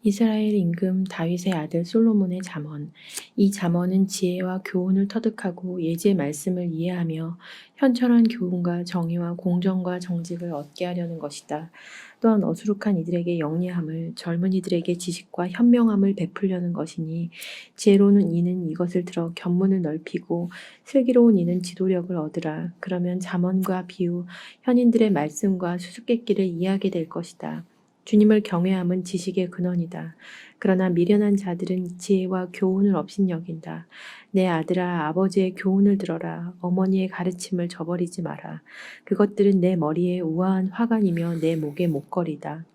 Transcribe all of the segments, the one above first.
이스라엘 임금 다윗의 아들 솔로몬의 잠언. 이 잠언은 지혜와 교훈을 터득하고 예지의 말씀을 이해하며 현철한 교훈과 정의와 공정과 정직을 얻게 하려는 것이다. 또한 어수룩한 이들에게 영리함을, 젊은이들에게 지식과 현명함을 베풀려는 것이니, 지혜로운 이는 이것을 들어 견문을 넓히고 슬기로운 이는 지도력을 얻으라. 그러면 잠언과 비유, 현인들의 말씀과 수수께끼를 이해하게 될 것이다. 주님을 경외함은 지식의 근원이다. 그러나 미련한 자들은 지혜와 교훈을 업신여긴다. 내 아들아, 아버지의 교훈을 들어라. 어머니의 가르침을 저버리지 마라. 그것들은 내 머리에 우아한 화관이며 내 목에 목걸이다.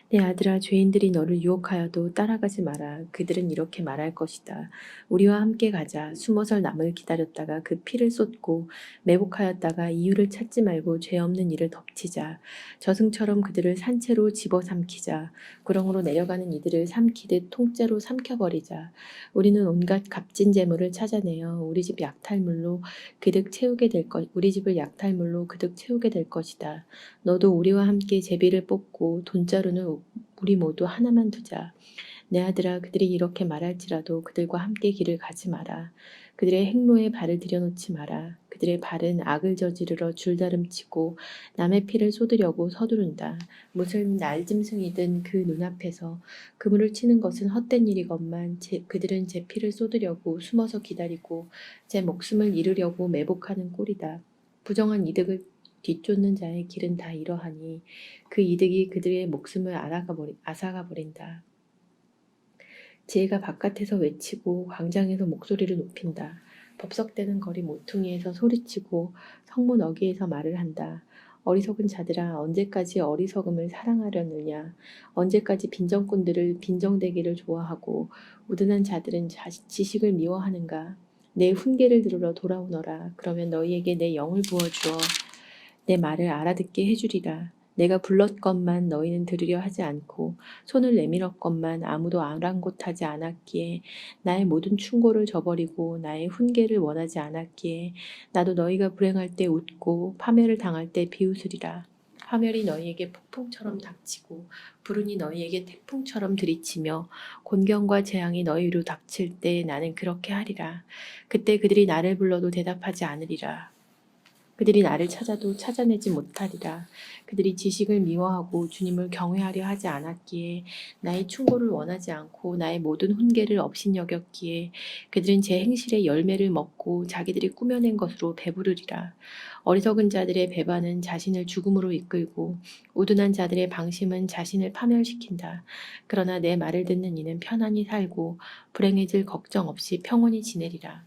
내 아들아, 죄인들이 너를 유혹하여도 따라가지 마라. 그들은 이렇게 말할 것이다. 우리와 함께 가자. 숨어서 남을 기다렸다가 그 피를 쏟고 매복하였다가 이유를 찾지 말고 죄 없는 이를 덮치자. 저승처럼 그들을 산채로 집어삼키자. 구렁으로 내려가는 이들을 삼키듯 통째로 삼켜버리자. 우리는 온갖 값진 재물을 찾아내어 우리 집 약탈물로 우리 집을 약탈물로 그득 채우게 될 것이다. 너도 우리와 함께 제비를 뽑고 돈자루는 우리 모두 하나만 두자. 내 아들아, 그들이 이렇게 말할지라도 그들과 함께 길을 가지 마라. 그들의 행로에 발을 들여놓지 마라. 그들의 발은 악을 저지르러 줄다름치고 남의 피를 쏟으려고 서두른다. 무슨 날짐승이든 그 눈앞에서 그물을 치는 것은 헛된 일이건만 그들은 제 피를 쏟으려고 숨어서 기다리고 제 목숨을 잃으려고 매복하는 꼴이다. 부정한 이득을 뒤쫓는 자의 길은 다 이러하니 그 이득이 그들의 목숨을 앗아가 버린다. 지혜가 바깥에서 외치고 광장에서 목소리를 높인다. 법석대는 거리 모퉁이에서 소리치고 성문 어귀에서 말을 한다. 어리석은 자들아, 언제까지 어리석음을 사랑하려느냐. 언제까지 빈정꾼들을 빈정대기를 좋아하고 우둔한 자들은 지식을 미워하는가. 내 훈계를 들으러 돌아오너라. 그러면 너희에게 내 영을 부어주어 내 말을 알아듣게 해주리라. 내가 불렀건만 너희는 들으려 하지 않고 손을 내밀었건만 아무도 아랑곳하지 않았기에 나의 모든 충고를 저버리고 나의 훈계를 원하지 않았기에 나도 너희가 불행할 때 웃고 파멸을 당할 때 비웃으리라. 파멸이 너희에게 폭풍처럼 닥치고 불운이 너희에게 태풍처럼 들이치며 곤경과 재앙이 너희 위로 닥칠 때 나는 그렇게 하리라. 그때 그들이 나를 불러도 대답하지 않으리라. 그들이 나를 찾아도 찾아내지 못하리라. 그들이 지식을 미워하고 주님을 경외하려 하지 않았기에 나의 충고를 원하지 않고 나의 모든 훈계를 업신여겼기에 그들은 제 행실의 열매를 먹고 자기들이 꾸며낸 것으로 배부르리라. 어리석은 자들의 배반은 자신을 죽음으로 이끌고 우둔한 자들의 방심은 자신을 파멸시킨다. 그러나 내 말을 듣는 이는 편안히 살고 불행해질 걱정 없이 평온히 지내리라.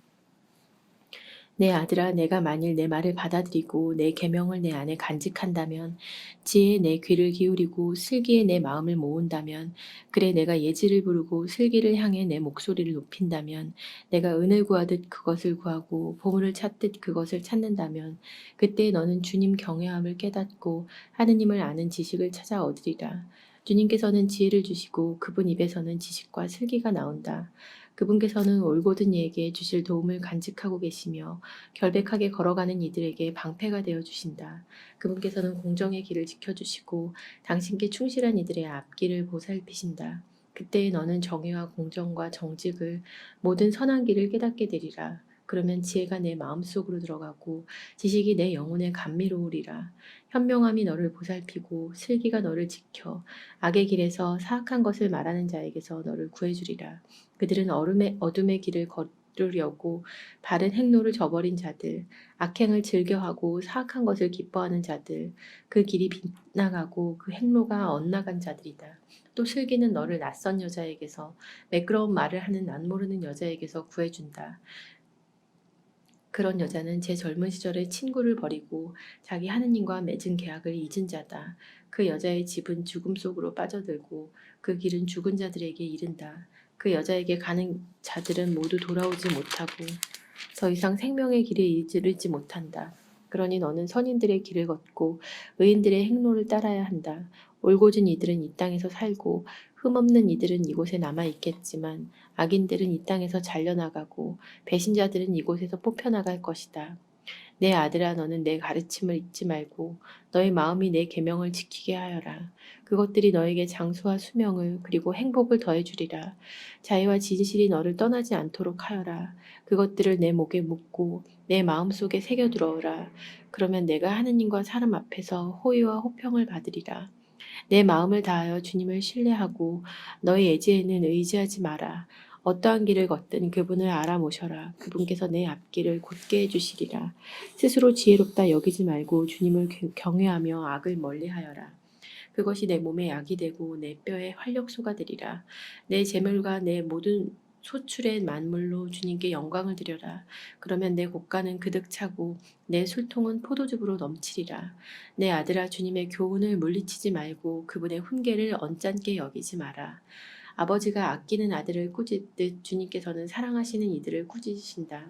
내 아들아, 내가 만일 내 말을 받아들이고 내 계명을 내 안에 간직한다면, 지혜에 내 귀를 기울이고 슬기에 내 마음을 모은다면, 그래 내가 예지를 부르고 슬기를 향해 내 목소리를 높인다면, 내가 은을 구하듯 그것을 구하고 보물을 찾듯 그것을 찾는다면, 그때 너는 주님 경외함을 깨닫고 하느님을 아는 지식을 찾아 얻으리라. 주님께서는 지혜를 주시고 그분 입에서는 지식과 슬기가 나온다. 그분께서는 올곧은 이에게 주실 도움을 간직하고 계시며 결백하게 걸어가는 이들에게 방패가 되어 주신다. 그분께서는 공정의 길을 지켜주시고 당신께 충실한 이들의 앞길을 보살피신다. 그때에 너는 정의와 공정과 정직을 모든 선한 길을 깨닫게 되리라. 그러면 지혜가 내 마음속으로 들어가고 지식이 내 영혼에 감미로우리라. 현명함이 너를 보살피고 슬기가 너를 지켜 악의 길에서 사악한 것을 말하는 자에게서 너를 구해주리라. 그들은 어둠의 길을 걸으려고 바른 행로를 저버린 자들, 악행을 즐겨하고 사악한 것을 기뻐하는 자들, 그 길이 빗나가고 그 행로가 엇나간 자들이다. 또 슬기는 너를 낯선 여자에게서 매끄러운 말을 하는 낯모르는 여자에게서 구해준다. 그런 여자는 제 젊은 시절의 친구를 버리고 자기 하느님과 맺은 계약을 잊은 자다. 그 여자의 집은 죽음 속으로 빠져들고 그 길은 죽은 자들에게 이른다. 그 여자에게 가는 자들은 모두 돌아오지 못하고 더 이상 생명의 길에 이르지 못한다. 그러니 너는 선인들의 길을 걷고 의인들의 행로를 따라야 한다. 올곧은 이들은 이 땅에서 살고 흠없는 이들은 이곳에 남아 있겠지만 악인들은 이 땅에서 잘려나가고 배신자들은 이곳에서 뽑혀나갈 것이다. 내 아들아 너는 내 가르침을 잊지 말고 너의 마음이 내 계명을 지키게 하여라. 그것들이 너에게 장수와 수명을 그리고 행복을 더해주리라. 자애와 진실이 너를 떠나지 않도록 하여라. 그것들을 내 목에 묶고 내 마음속에 새겨두어라. 그러면 내가 하느님과 사람 앞에서 호의와 호평을 받으리라. 내 마음을 다하여 주님을 신뢰하고 너의 애지에는 의지하지 마라. 어떠한 길을 걷든 그분을 알아모셔라. 그분께서 내 앞길을 곧게 해주시리라. 스스로 지혜롭다 여기지 말고 주님을 경외하며 악을 멀리하여라. 그것이 내 몸에 약이 되고 내 뼈에 활력소가 되리라. 내 재물과 내 모든 소출의 만물로 주님께 영광을 드려라. 그러면 내 곡간은 그득 차고 내 술통은 포도즙으로 넘치리라. 내 아들아 주님의 교훈을 물리치지 말고 그분의 훈계를 언짢게 여기지 마라. 아버지가 아끼는 아들을 꾸짖듯 주님께서는 사랑하시는 이들을 꾸짖으신다.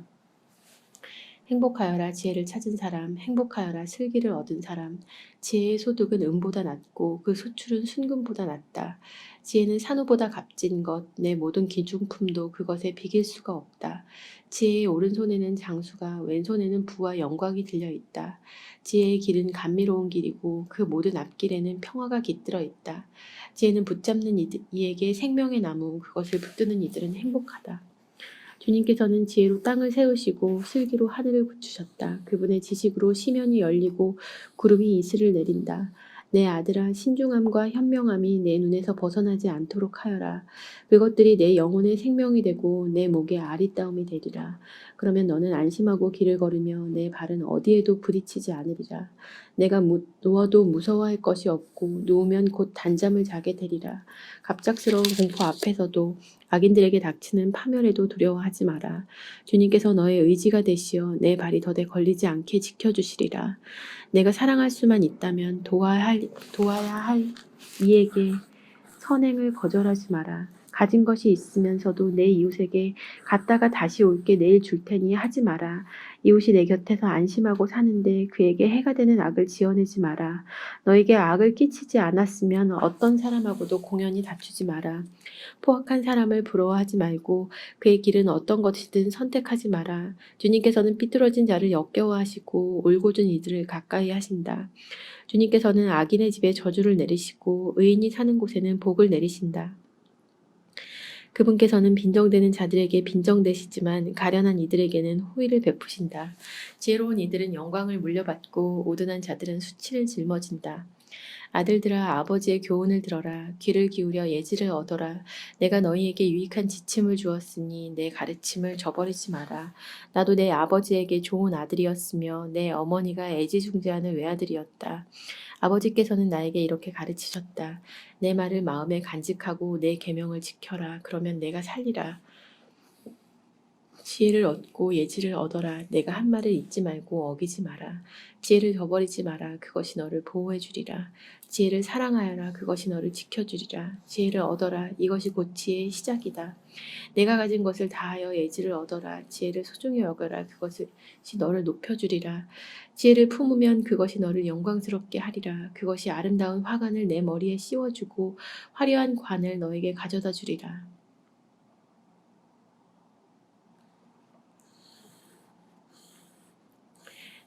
행복하여라 지혜를 찾은 사람, 행복하여라 슬기를 얻은 사람. 지혜의 소득은 은보다 낫고 그 소출은 순금보다 낫다. 지혜는 산호보다 값진 것, 내 모든 기중품도 그것에 비길 수가 없다. 지혜의 오른손에는 장수가, 왼손에는 부와 영광이 들려 있다. 지혜의 길은 감미로운 길이고 그 모든 앞길에는 평화가 깃들어 있다. 지혜는 붙잡는 이에게 생명의 나무, 그것을 붙드는 이들은 행복하다. 주님께서는 지혜로 땅을 세우시고 슬기로 하늘을 굳추셨다. 그분의 지식으로 시면이 열리고 구름이 이슬을 내린다. 내 아들아 신중함과 현명함이 내 눈에서 벗어나지 않도록 하여라. 그것들이 내 영혼의 생명이 되고 내 목의 아리따움이 되리라. 그러면 너는 안심하고 길을 걸으며 내 발은 어디에도 부딪히지 않으리라. 내가 누워도 무서워할 것이 없고 누우면 곧 단잠을 자게 되리라. 갑작스러운 공포 앞에서도 악인들에게 닥치는 파멸에도 두려워하지 마라. 주님께서 너의 의지가 되시어 내 발이 더디 걸리지 않게 지켜주시리라. 내가 사랑할 수만 있다면 도와야 할 이에게 선행을 거절하지 마라. 가진 것이 있으면서도 내 이웃에게 갔다가 다시 올게 내일 줄 테니 하지 마라. 이웃이 내 곁에서 안심하고 사는데 그에게 해가 되는 악을 지어내지 마라. 너에게 악을 끼치지 않았으면 어떤 사람하고도 공연히 다투지 마라. 포악한 사람을 부러워하지 말고 그의 길은 어떤 것이든 선택하지 마라. 주님께서는 삐뚤어진 자를 역겨워하시고 올곧은 이들을 가까이 하신다. 주님께서는 악인의 집에 저주를 내리시고 의인이 사는 곳에는 복을 내리신다. 그분께서는 빈정되는 자들에게 빈정되시지만 가련한 이들에게는 호의를 베푸신다. 지혜로운 이들은 영광을 물려받고 오둔한 자들은 수치를 짊어진다. 아들들아 아버지의 교훈을 들어라. 귀를 기울여 예지를 얻어라. 내가 너희에게 유익한 지침을 주었으니 내 가르침을 저버리지 마라. 나도 내 아버지에게 좋은 아들이었으며 내 어머니가 애지중지하는 외아들이었다. 아버지께서는 나에게 이렇게 가르치셨다. 내 말을 마음에 간직하고 내 계명을 지켜라. 그러면 내가 살리라. 지혜를 얻고 예지를 얻어라. 내가 한 말을 잊지 말고 어기지 마라. 지혜를 저버리지 마라. 그것이 너를 보호해 주리라. 지혜를 사랑하여라. 그것이 너를 지켜주리라. 지혜를 얻어라. 이것이 곧 지혜의 시작이다. 내가 가진 것을 다하여 예지를 얻어라. 지혜를 소중히 여겨라. 그것이 너를 높여주리라. 지혜를 품으면 그것이 너를 영광스럽게 하리라. 그것이 아름다운 화관을 내 머리에 씌워주고 화려한 관을 너에게 가져다 주리라.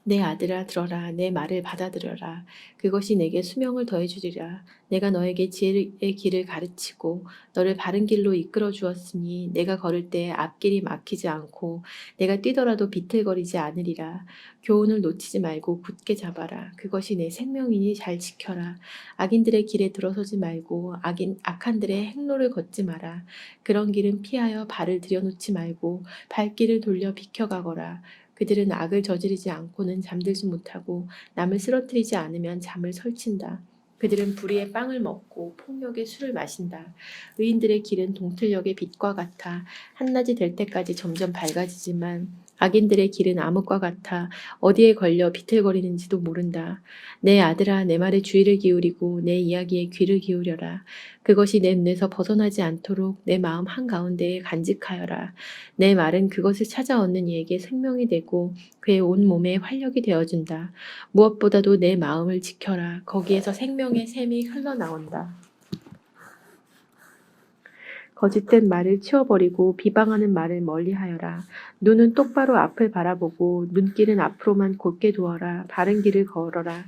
내 아들아 들어라. 내 말을 받아들여라. 그것이 내게 수명을 더해주리라. 내가 너에게 지혜의 길을 가르치고 너를 바른 길로 이끌어 주었으니 내가 걸을 때 앞길이 막히지 않고 내가 뛰더라도 비틀거리지 않으리라. 교훈을 놓치지 말고 굳게 잡아라. 그것이 내 생명이니 잘 지켜라. 악인들의 길에 들어서지 말고 악한들의 행로를 걷지 마라. 그런 길은 피하여 발을 들여놓지 말고 발길을 돌려 비켜가거라. 그들은 악을 저지르지 않고는 잠들지 못하고 남을 쓰러뜨리지 않으면 잠을 설친다. 그들은 불의의 빵을 먹고 폭력의 술을 마신다. 의인들의 길은 동틀녘의 빛과 같아 한낮이 될 때까지 점점 밝아지지만 악인들의 길은 암흑과 같아 어디에 걸려 비틀거리는지도 모른다. 내 아들아 내 말에 주의를 기울이고 내 이야기에 귀를 기울여라. 그것이 내 눈에서 벗어나지 않도록 내 마음 한가운데에 간직하여라. 내 말은 그것을 찾아 얻는 이에게 생명이 되고 그의 온 몸에 활력이 되어준다. 무엇보다도 내 마음을 지켜라. 거기에서 생명의 샘이 흘러나온다. 거짓된 말을 치워버리고 비방하는 말을 멀리하여라. 눈은 똑바로 앞을 바라보고 눈길은 앞으로만 곧게 두어라. 바른 길을 걸어라.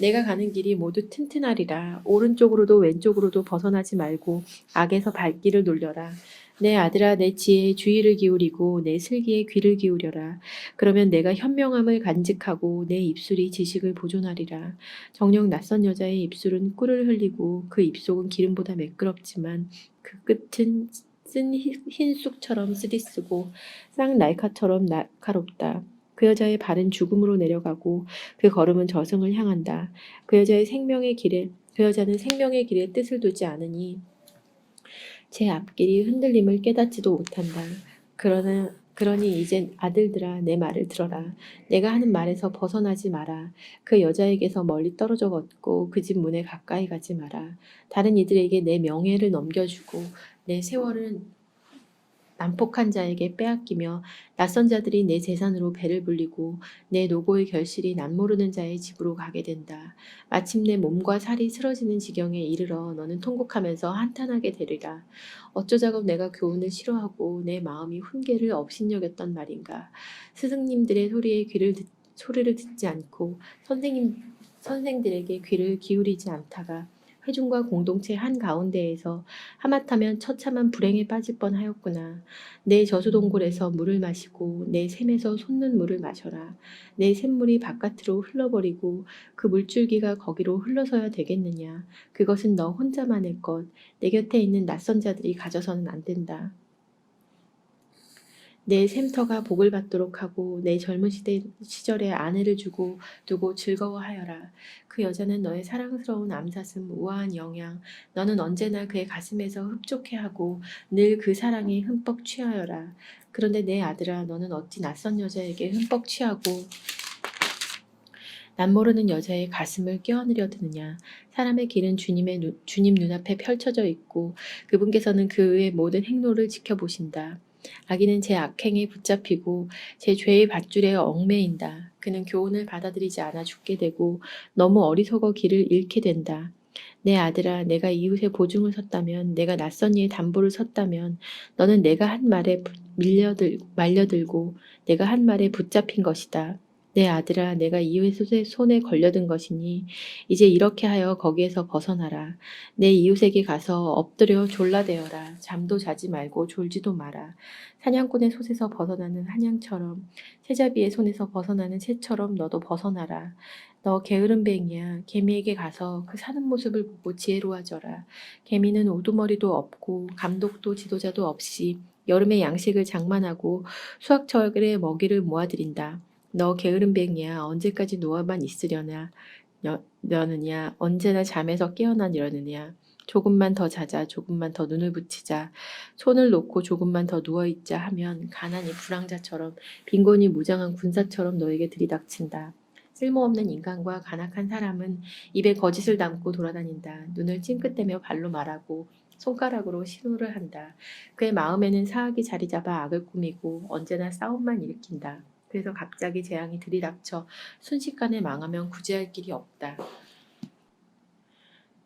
내가 가는 길이 모두 튼튼하리라. 오른쪽으로도 왼쪽으로도 벗어나지 말고 악에서 발길을 돌려라. 내 아들아, 내 지혜에 주의를 기울이고 내 슬기에 귀를 기울여라. 그러면 내가 현명함을 간직하고 내 입술이 지식을 보존하리라. 정녕 낯선 여자의 입술은 꿀을 흘리고 그 입속은 기름보다 매끄럽지만 그 끝은 쓴 흰쑥처럼 쓰디쓰고 쌍날카처럼 날카롭다. 그 여자의 발은 죽음으로 내려가고 그 걸음은 저승을 향한다. 그 여자는 생명의 길에 뜻을 두지 않으니 제 앞길이 흔들림을 깨닫지도 못한다. 그러니 이제 아들들아 내 말을 들어라. 내가 하는 말에서 벗어나지 마라. 그 여자에게서 멀리 떨어져 걷고 그 집 문에 가까이 가지 마라. 다른 이들에게 내 명예를 넘겨주고 내 세월을 난폭한 자에게 빼앗기며 낯선 자들이 내 재산으로 배를 불리고 내 노고의 결실이 남모르는 자의 집으로 가게 된다. 마침내 몸과 살이 쓰러지는 지경에 이르러 너는 통곡하면서 한탄하게 되리라. 어쩌자고 내가 교훈을 싫어하고 내 마음이 훈계를 업신여겼단 말인가. 스승님들의 소리를 듣지 않고 선생들에게 귀를 기울이지 않다가 회중과 공동체 한가운데에서 하마터면 처참한 불행에 빠질 뻔하였구나. 내 저수동굴에서 물을 마시고 내 샘에서 솟는 물을 마셔라. 내 샘물이 바깥으로 흘러버리고 그 물줄기가 거기로 흘러서야 되겠느냐. 그것은 너 혼자만의 것. 내 곁에 있는 낯선 자들이 가져서는 안 된다. 내 샘터가 복을 받도록 하고 내 젊은 시절에 아내를 두고 즐거워하여라. 그 여자는 너의 사랑스러운 암사슴 우아한 영양 너는 언제나 그의 가슴에서 흡족해하고 늘 그 사랑에 흠뻑 취하여라. 그런데 내 아들아 너는 어찌 낯선 여자에게 흠뻑 취하고 남모르는 여자의 가슴을 껴안으려 드느냐. 사람의 길은 주님 눈앞에 펼쳐져 있고 그분께서는 그의 모든 행로를 지켜보신다. 악인은 제 악행에 붙잡히고 제 죄의 밧줄에 얽매인다. 그는 교훈을 받아들이지 않아 죽게 되고 너무 어리석어 길을 잃게 된다. 내 아들아, 내가 이웃의 보증을 섰다면, 내가 낯선 이의 담보를 섰다면, 너는 내가 한 말에 말려들고 내가 한 말에 붙잡힌 것이다. 내 아들아, 내가 이웃의 손에 걸려든 것이니 이제 이렇게 하여 거기에서 벗어나라. 내 이웃에게 가서 엎드려 졸라대어라. 잠도 자지 말고 졸지도 마라. 사냥꾼의 솥에서 벗어나는 한양처럼 새잡이의 손에서 벗어나는 새처럼 너도 벗어나라. 너 게으름뱅이야. 개미에게 가서 그 사는 모습을 보고 지혜로워져라. 개미는 우두머리도 없고 감독도 지도자도 없이 여름에 양식을 장만하고 수확철에 먹이를 모아들인다. 너 게으름뱅이야. 언제까지 누워만 있으려느냐. 언제나 잠에서 깨어나려느냐. 조금만 더 자자. 조금만 더 눈을 붙이자. 손을 놓고 조금만 더 누워있자 하면 가난이 불황자처럼 빈곤이 무장한 군사처럼 너에게 들이닥친다. 쓸모없는 인간과 간악한 사람은 입에 거짓을 담고 돌아다닌다. 눈을 찡긋대며 발로 말하고 손가락으로 신호를 한다. 그의 마음에는 사악이 자리 잡아 악을 꾸미고 언제나 싸움만 일으킨다. 그래서 갑자기 재앙이 들이닥쳐 순식간에 망하면 구제할 길이 없다.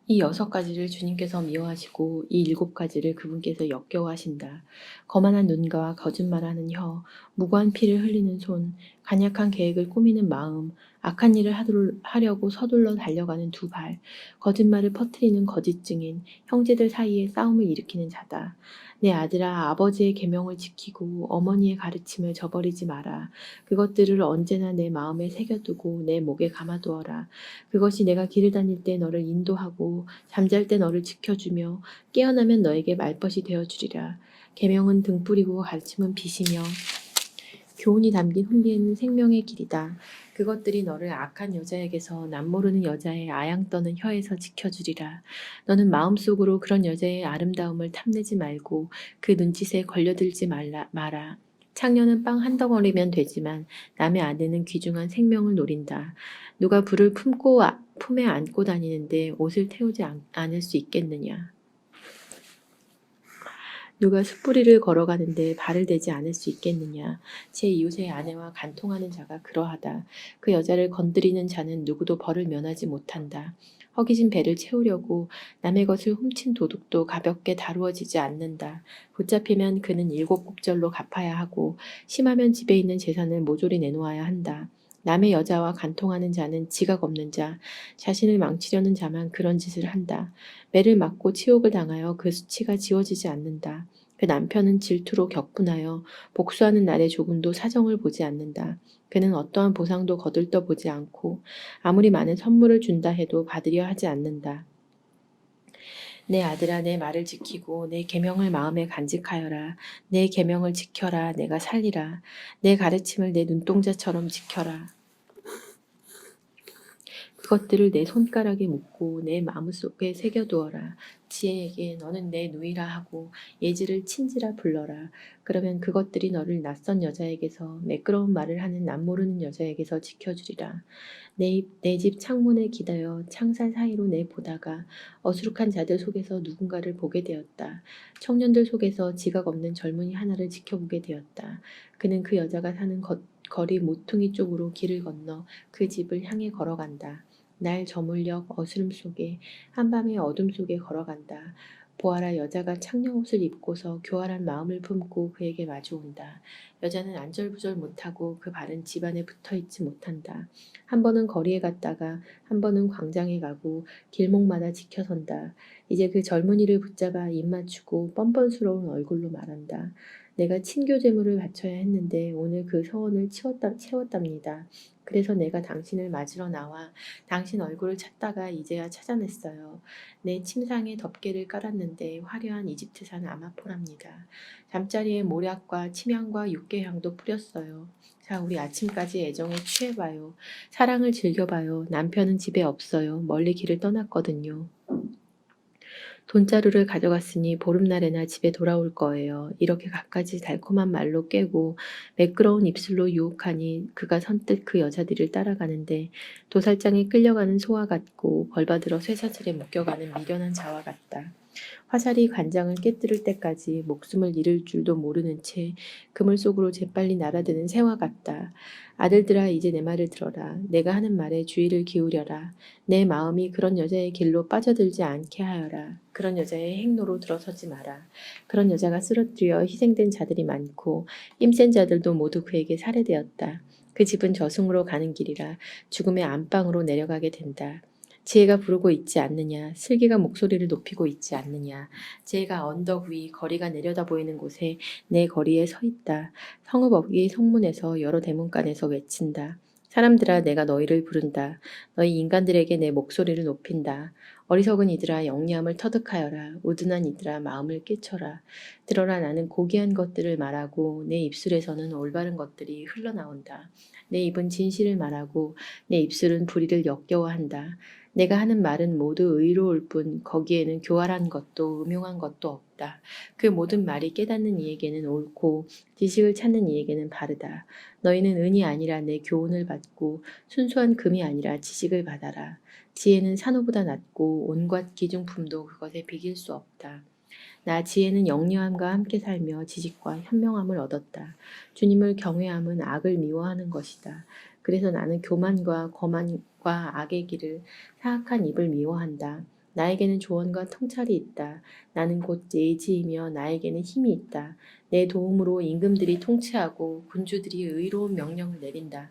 이 6가지를 주님께서 미워하시고 이 7가지를 그분께서 역겨워하신다. 거만한 눈과 거짓말하는 혀, 무고한 피를 흘리는 손, 간약한 계획을 꾸미는 마음, 악한 일을 하려고 서둘러 달려가는 2발, 거짓말을 퍼뜨리는 거짓 증인, 형제들 사이에 싸움을 일으키는 자다. 내 아들아, 아버지의 계명을 지키고 어머니의 가르침을 저버리지 마라. 그것들을 언제나 내 마음에 새겨두고 내 목에 감아두어라. 그것이 내가 길을 다닐 때 너를 인도하고 잠잘 때 너를 지켜주며 깨어나면 너에게 말벗이 되어주리라. 계명은 등불이고 가르침은 빛이며 교훈이 담긴 훈계는 생명의 길이다. 그것들이 너를 악한 여자에게서 남모르는 여자의 아양 떠는 혀에서 지켜주리라. 너는 마음속으로 그런 여자의 아름다움을 탐내지 말고 그 눈짓에 걸려들지 마라. 창녀는 빵 한 덩어리면 되지만 남의 아내는 귀중한 생명을 노린다. 누가 불을 품에 안고 다니는데 옷을 태우지 않을 수 있겠느냐. 누가 숯불이를 걸어가는데 발을 대지 않을 수 있겠느냐. 제 이웃의 아내와 간통하는 자가 그러하다. 그 여자를 건드리는 자는 누구도 벌을 면하지 못한다. 허기진 배를 채우려고 남의 것을 훔친 도둑도 가볍게 다루어지지 않는다. 붙잡히면 그는 7곡절로 갚아야 하고 심하면 집에 있는 재산을 모조리 내놓아야 한다. 남의 여자와 간통하는 자는 지각 없는 자, 자신을 망치려는 자만 그런 짓을 한다. 매를 맞고 치욕을 당하여 그 수치가 지워지지 않는다. 그 남편은 질투로 격분하여 복수하는 날에 조금도 사정을 보지 않는다. 그는 어떠한 보상도 거들떠 보지 않고 아무리 많은 선물을 준다 해도 받으려 하지 않는다. 내 아들아, 내 말을 지키고 내 계명을 마음에 간직하여라. 내 계명을 지켜라. 내가 살리라. 내 가르침을 내 눈동자처럼 지켜라. 그것들을 내 손가락에 묶고 내 마음속에 새겨두어라. 지혜에게 너는 내 누이라 하고 예지를 친지라 불러라. 그러면 그것들이 너를 낯선 여자에게서 매끄러운 말을 하는 남모르는 여자에게서 지켜주리라. 내 집 창문에 기다려 창살 사이로 내 보다가 어수룩한 자들 속에서 누군가를 보게 되었다. 청년들 속에서 지각 없는 젊은이 하나를 지켜보게 되었다. 그는 그 여자가 사는 거리 모퉁이 쪽으로 길을 건너 그 집을 향해 걸어간다. 날 저물녘 어스름 속에 한밤의 어둠 속에 걸어간다. 보아라, 여자가 창녀옷을 입고서 교활한 마음을 품고 그에게 마주온다. 여자는 안절부절 못하고 그 발은 집안에 붙어있지 못한다. 한 번은 거리에 갔다가 한 번은 광장에 가고 길목마다 지켜선다. 이제 그 젊은이를 붙잡아 입 맞추고 뻔뻔스러운 얼굴로 말한다. 내가 친교 제물을 바쳐야 했는데 오늘 그 서원을 채웠답니다. 그래서 내가 당신을 맞으러 나와 당신 얼굴을 찾다가 이제야 찾아냈어요. 내 침상에 덮개를 깔았는데 화려한 이집트산 아마포랍니다. 잠자리에 모략과 침향과 육개향도 뿌렸어요. 자, 우리 아침까지 애정에 취해봐요. 사랑을 즐겨봐요. 남편은 집에 없어요. 멀리 길을 떠났거든요. 돈자루를 가져갔으니 보름날에나 집에 돌아올 거예요. 이렇게 갖가지 달콤한 말로 깨고 매끄러운 입술로 유혹하니 그가 선뜻 그 여자들을 따라가는데 도살장에 끌려가는 소와 같고 벌받으러 쇠사슬에 묶여가는 미련한 자와 같다. 화살이 관장을 깨뜨릴 때까지 목숨을 잃을 줄도 모르는 채 그물 속으로 재빨리 날아드는 새와 같다. 아들들아, 이제 내 말을 들어라. 내가 하는 말에 주의를 기울여라. 내 마음이 그런 여자의 길로 빠져들지 않게 하여라. 그런 여자의 행로로 들어서지 마라. 그런 여자가 쓰러뜨려 희생된 자들이 많고 힘센 자들도 모두 그에게 살해되었다. 그 집은 저승으로 가는 길이라 죽음의 안방으로 내려가게 된다. 지혜가 부르고 있지 않느냐. 슬기가 목소리를 높이고 있지 않느냐. 지혜가 언덕 위 거리가 내려다 보이는 곳에 내 거리에 서 있다. 성읍 어귀 성문에서 여러 대문간에서 외친다. 사람들아, 내가 너희를 부른다. 너희 인간들에게 내 목소리를 높인다. 어리석은 이들아, 영리함을 터득하여라. 우둔한 이들아, 마음을 깨쳐라. 들어라, 나는 고귀한 것들을 말하고 내 입술에서는 올바른 것들이 흘러나온다. 내 입은 진실을 말하고 내 입술은 불의를 역겨워한다. 내가 하는 말은 모두 의로울 뿐 거기에는 교활한 것도 음흉한 것도 없다. 그 모든 말이 깨닫는 이에게는 옳고 지식을 찾는 이에게는 바르다. 너희는 은이 아니라 내 교훈을 받고 순수한 금이 아니라 지식을 받아라. 지혜는 산호보다 낫고 온갖 기중품도 그것에 비길 수 없다. 나 지혜는 영리함과 함께 살며 지식과 현명함을 얻었다. 주님을 경외함은 악을 미워하는 것이다. 그래서 나는 교만과 거만과 악의 길을 사악한 입을 미워한다. 나에게는 조언과 통찰이 있다. 나는 곧 예지이며 나에게는 힘이 있다. 내 도움으로 임금들이 통치하고 군주들이 의로운 명령을 내린다.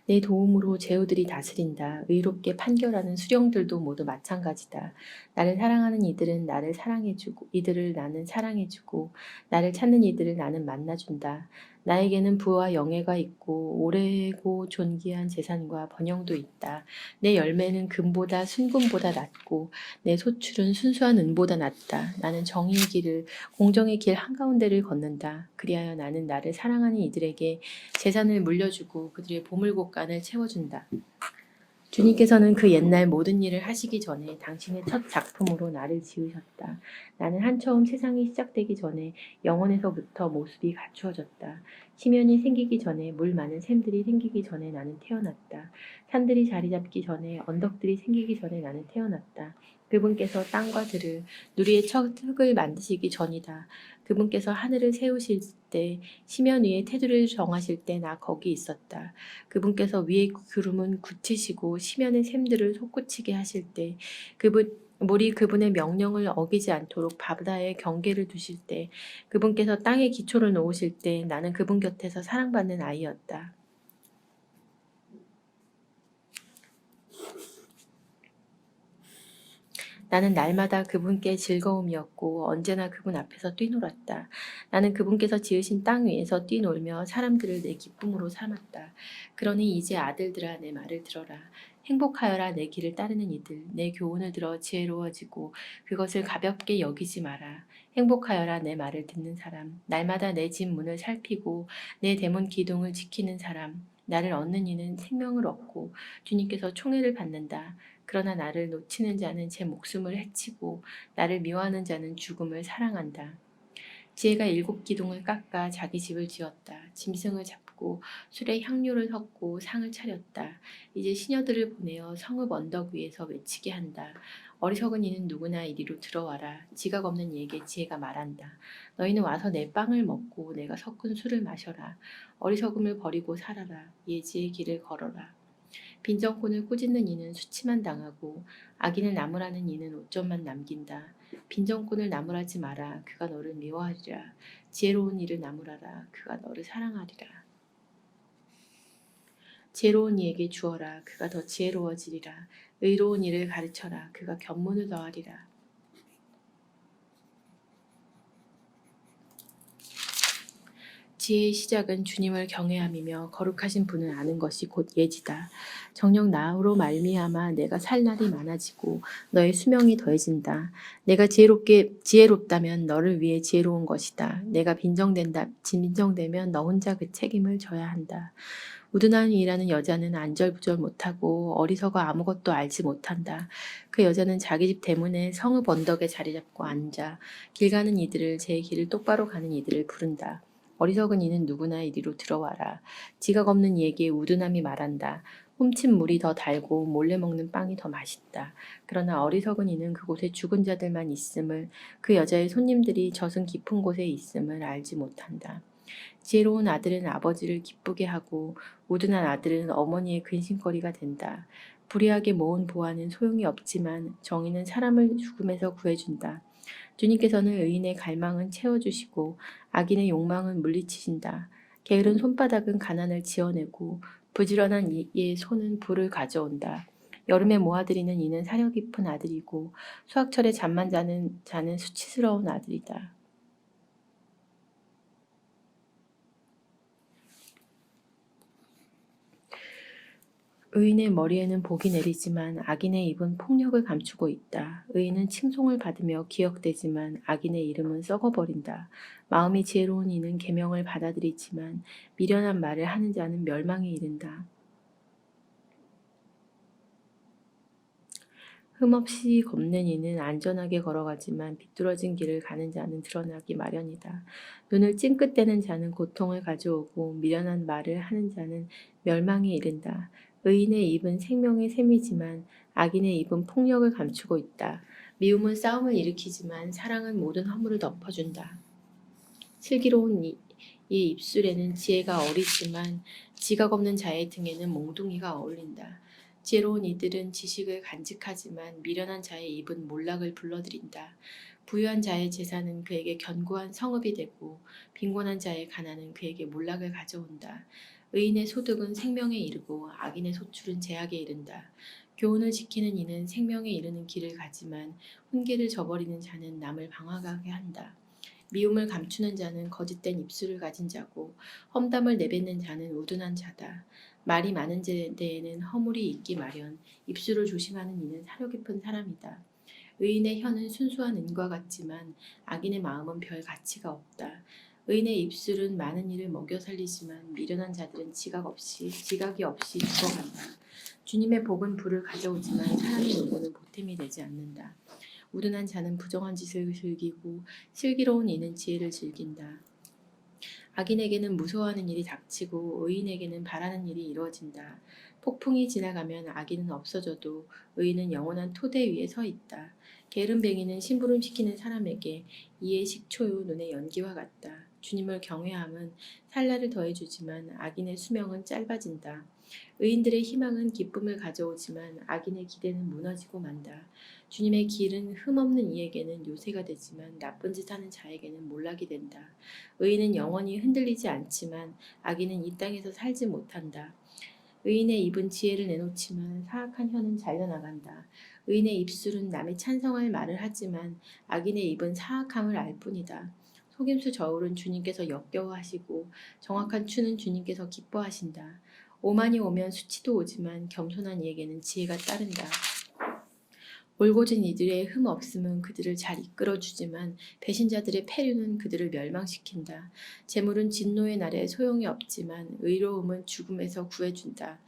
내 도움으로 제후들이 다스린다. 의롭게 판결하는 수령들도 모두 마찬가지다. 나를 사랑하는 이들은 나를 사랑해주고 이들을 나는 사랑해주고 나를 찾는 이들을 나는 만나준다. 나에게는 부와 영예가 있고 오래고 존귀한 재산과 번영도 있다. 내 열매는 금보다 순금보다 낫고 내 소출은 순수한 은보다 낫다. 나는 정의의 길을 공정의 길 한가운데를 걷는다. 그리하여 나는 나를 사랑하는 이들에게 재산을 물려주고 그들의 보물곳간을 채워준다. 주님께서는 그 옛날 모든 일을 하시기 전에 당신의 첫 작품으로 나를 지으셨다. 나는 한처음 세상이 시작되기 전에 영원에서부터 모습이 갖추어졌다. 심연이 생기기 전에 물 많은 샘들이 생기기 전에 나는 태어났다. 산들이 자리 잡기 전에 언덕들이 생기기 전에 나는 태어났다. 그분께서 땅과 들을 누리의 첫 흙을 만드시기 전이다. 그분께서 하늘을 세우실 때 심연 위에 테두리를 정하실 때 나 거기 있었다. 그분께서 위의 구름은 굳히시고 심연의 샘들을 솟구치게 하실 때 물이 그분의 명령을 어기지 않도록 바다에 경계를 두실 때 그분께서 땅에 기초를 놓으실 때 나는 그분 곁에서 사랑받는 아이였다. 나는 날마다 그분께 즐거움이었고 언제나 그분 앞에서 뛰놀았다. 나는 그분께서 지으신 땅 위에서 뛰놀며 사람들을 내 기쁨으로 삼았다. 그러니 이제 아들들아 내 말을 들어라. 행복하여라 내 길을 따르는 이들. 내 교훈을 들어 지혜로워지고 그것을 가볍게 여기지 마라. 행복하여라 내 말을 듣는 사람. 날마다 내 집 문을 살피고 내 대문 기둥을 지키는 사람. 나를 얻는 이는 생명을 얻고 주님께서 총애를 받는다. 그러나 나를 놓치는 자는 제 목숨을 해치고 나를 미워하는 자는 죽음을 사랑한다. 지혜가 7기둥을 깎아 자기 집을 지었다. 짐승을 잡고 술에 향료를 섞고 상을 차렸다. 이제 시녀들을 보내어 성읍 언덕 위에서 외치게 한다. 어리석은 이는 누구나 이리로 들어와라. 지각 없는 이에게 지혜가 말한다. 너희는 와서 내 빵을 먹고 내가 섞은 술을 마셔라. 어리석음을 버리고 살아라. 예지의 길을 걸어라. 빈정꾼을 꾸짖는 이는 수치만 당하고 악인을 나무라는 이는 오점만 남긴다. 빈정꾼을 나무라지 마라. 그가 너를 미워하리라. 지혜로운 이를 나무라라. 그가 너를 사랑하리라. 지혜로운 이에게 주어라. 그가 더 지혜로워지리라. 의로운 이를 가르쳐라. 그가 견문을 더하리라. 지혜의 시작은 주님을 경외함이며 거룩하신 분을 아는 것이 곧 예지다. 정녕 나로 말미암아 내가 살 날이 많아지고 너의 수명이 더해진다. 내가 지혜롭다면 너를 위해 지혜로운 것이다. 내가 빈정되면 너 혼자 그 책임을 져야 한다. 우둔한 일하는 여자는 안절부절 못하고 어리석어 아무것도 알지 못한다. 그 여자는 자기 집 대문에 성읍 언덕에 자리 잡고 앉아 길 가는 이들을 제 길을 똑바로 가는 이들을 부른다. 어리석은 이는 누구나 이리로 들어와라. 지각 없는 이에게 우둔함이 말한다. 훔친 물이 더 달고 몰래 먹는 빵이 더 맛있다. 그러나 어리석은 이는 그곳에 죽은 자들만 있음을 그 여자의 손님들이 젖은 깊은 곳에 있음을 알지 못한다. 지혜로운 아들은 아버지를 기쁘게 하고 우둔한 아들은 어머니의 근심거리가 된다. 불의하게 모은 보화는 소용이 없지만 정의는 사람을 죽음에서 구해준다. 주님께서는 의인의 갈망은 채워주시고 악인의 욕망은 물리치신다. 게으른 손바닥은 가난을 지어내고 부지런한 이의 손은 불을 가져온다. 여름에 모아들이는 이는 사려 깊은 아들이고 수확철에 잠만 자는 수치스러운 아들이다. 의인의 머리에는 복이 내리지만 악인의 입은 폭력을 감추고 있다. 의인은 칭송을 받으며 기억되지만 악인의 이름은 썩어버린다. 마음이 지혜로운 이는 계명을 받아들이지만 미련한 말을 하는 자는 멸망에 이른다. 흠없이 걷는 이는 안전하게 걸어가지만 비뚤어진 길을 가는 자는 드러나기 마련이다. 눈을 찡긋대는 자는 고통을 가져오고 미련한 말을 하는 자는 멸망에 이른다. 의인의 입은 생명의 샘이지만 악인의 입은 폭력을 감추고 있다. 미움은 싸움을 일으키지만 사랑은 모든 허물을 덮어준다. 슬기로운 이의 입술에는 지혜가 어리지만 지각 없는 자의 등에는 몽둥이가 어울린다. 지혜로운 이들은 지식을 간직하지만 미련한 자의 입은 몰락을 불러들인다. 부유한 자의 재산은 그에게 견고한 성읍이 되고 빈곤한 자의 가난은 그에게 몰락을 가져온다. 의인의 소득은 생명에 이르고 악인의 소출은 재앙에 이른다. 교훈을 지키는 이는 생명에 이르는 길을 가지만 훈계를 저버리는 자는 남을 방황하게 한다. 미움을 감추는 자는 거짓된 입술을 가진 자고 험담을 내뱉는 자는 우둔한 자다. 말이 많은 데에는 허물이 있기 마련. 입술을 조심하는 이는 사려 깊은 사람이다. 의인의 혀는 순수한 은과 같지만 악인의 마음은 별 가치가 없다. 의인의 입술은 많은 이를 먹여 살리지만 미련한 자들은 지각이 없이 죽어간다. 주님의 복은 불을 가져오지만 사람의 노고는 보탬이 되지 않는다. 우둔한 자는 부정한 짓을 즐기고 슬기로운 이는 지혜를 즐긴다. 악인에게는 무서워하는 일이 닥치고 의인에게는 바라는 일이 이루어진다. 폭풍이 지나가면 악인은 없어져도 의인은 영원한 토대 위에 서 있다. 게으름뱅이는 심부름시키는 사람에게 이의 식초요 눈의 연기와 같다. 주님을 경외함은 살날을 더해주지만 악인의 수명은 짧아진다. 의인들의 희망은 기쁨을 가져오지만 악인의 기대는 무너지고 만다. 주님의 길은 흠없는 이에게는 요새가 되지만 나쁜 짓 하는 자에게는 몰락이 된다. 의인은 영원히 흔들리지 않지만 악인은 이 땅에서 살지 못한다. 의인의 입은 지혜를 내놓지만 사악한 혀는 잘려나간다. 의인의 입술은 남의 찬성할 말을 하지만 악인의 입은 사악함을 알 뿐이다. 속임수 저울은 주님께서 역겨워하시고 정확한 추는 주님께서 기뻐하신다. 오만이 오면 수치도 오지만 겸손한 이에게는 지혜가 따른다. 올곧은 이들의 흠 없음은 그들을 잘 이끌어주지만 배신자들의 패류는 그들을 멸망시킨다. 재물은 진노의 날에 소용이 없지만 의로움은 죽음에서 구해준다.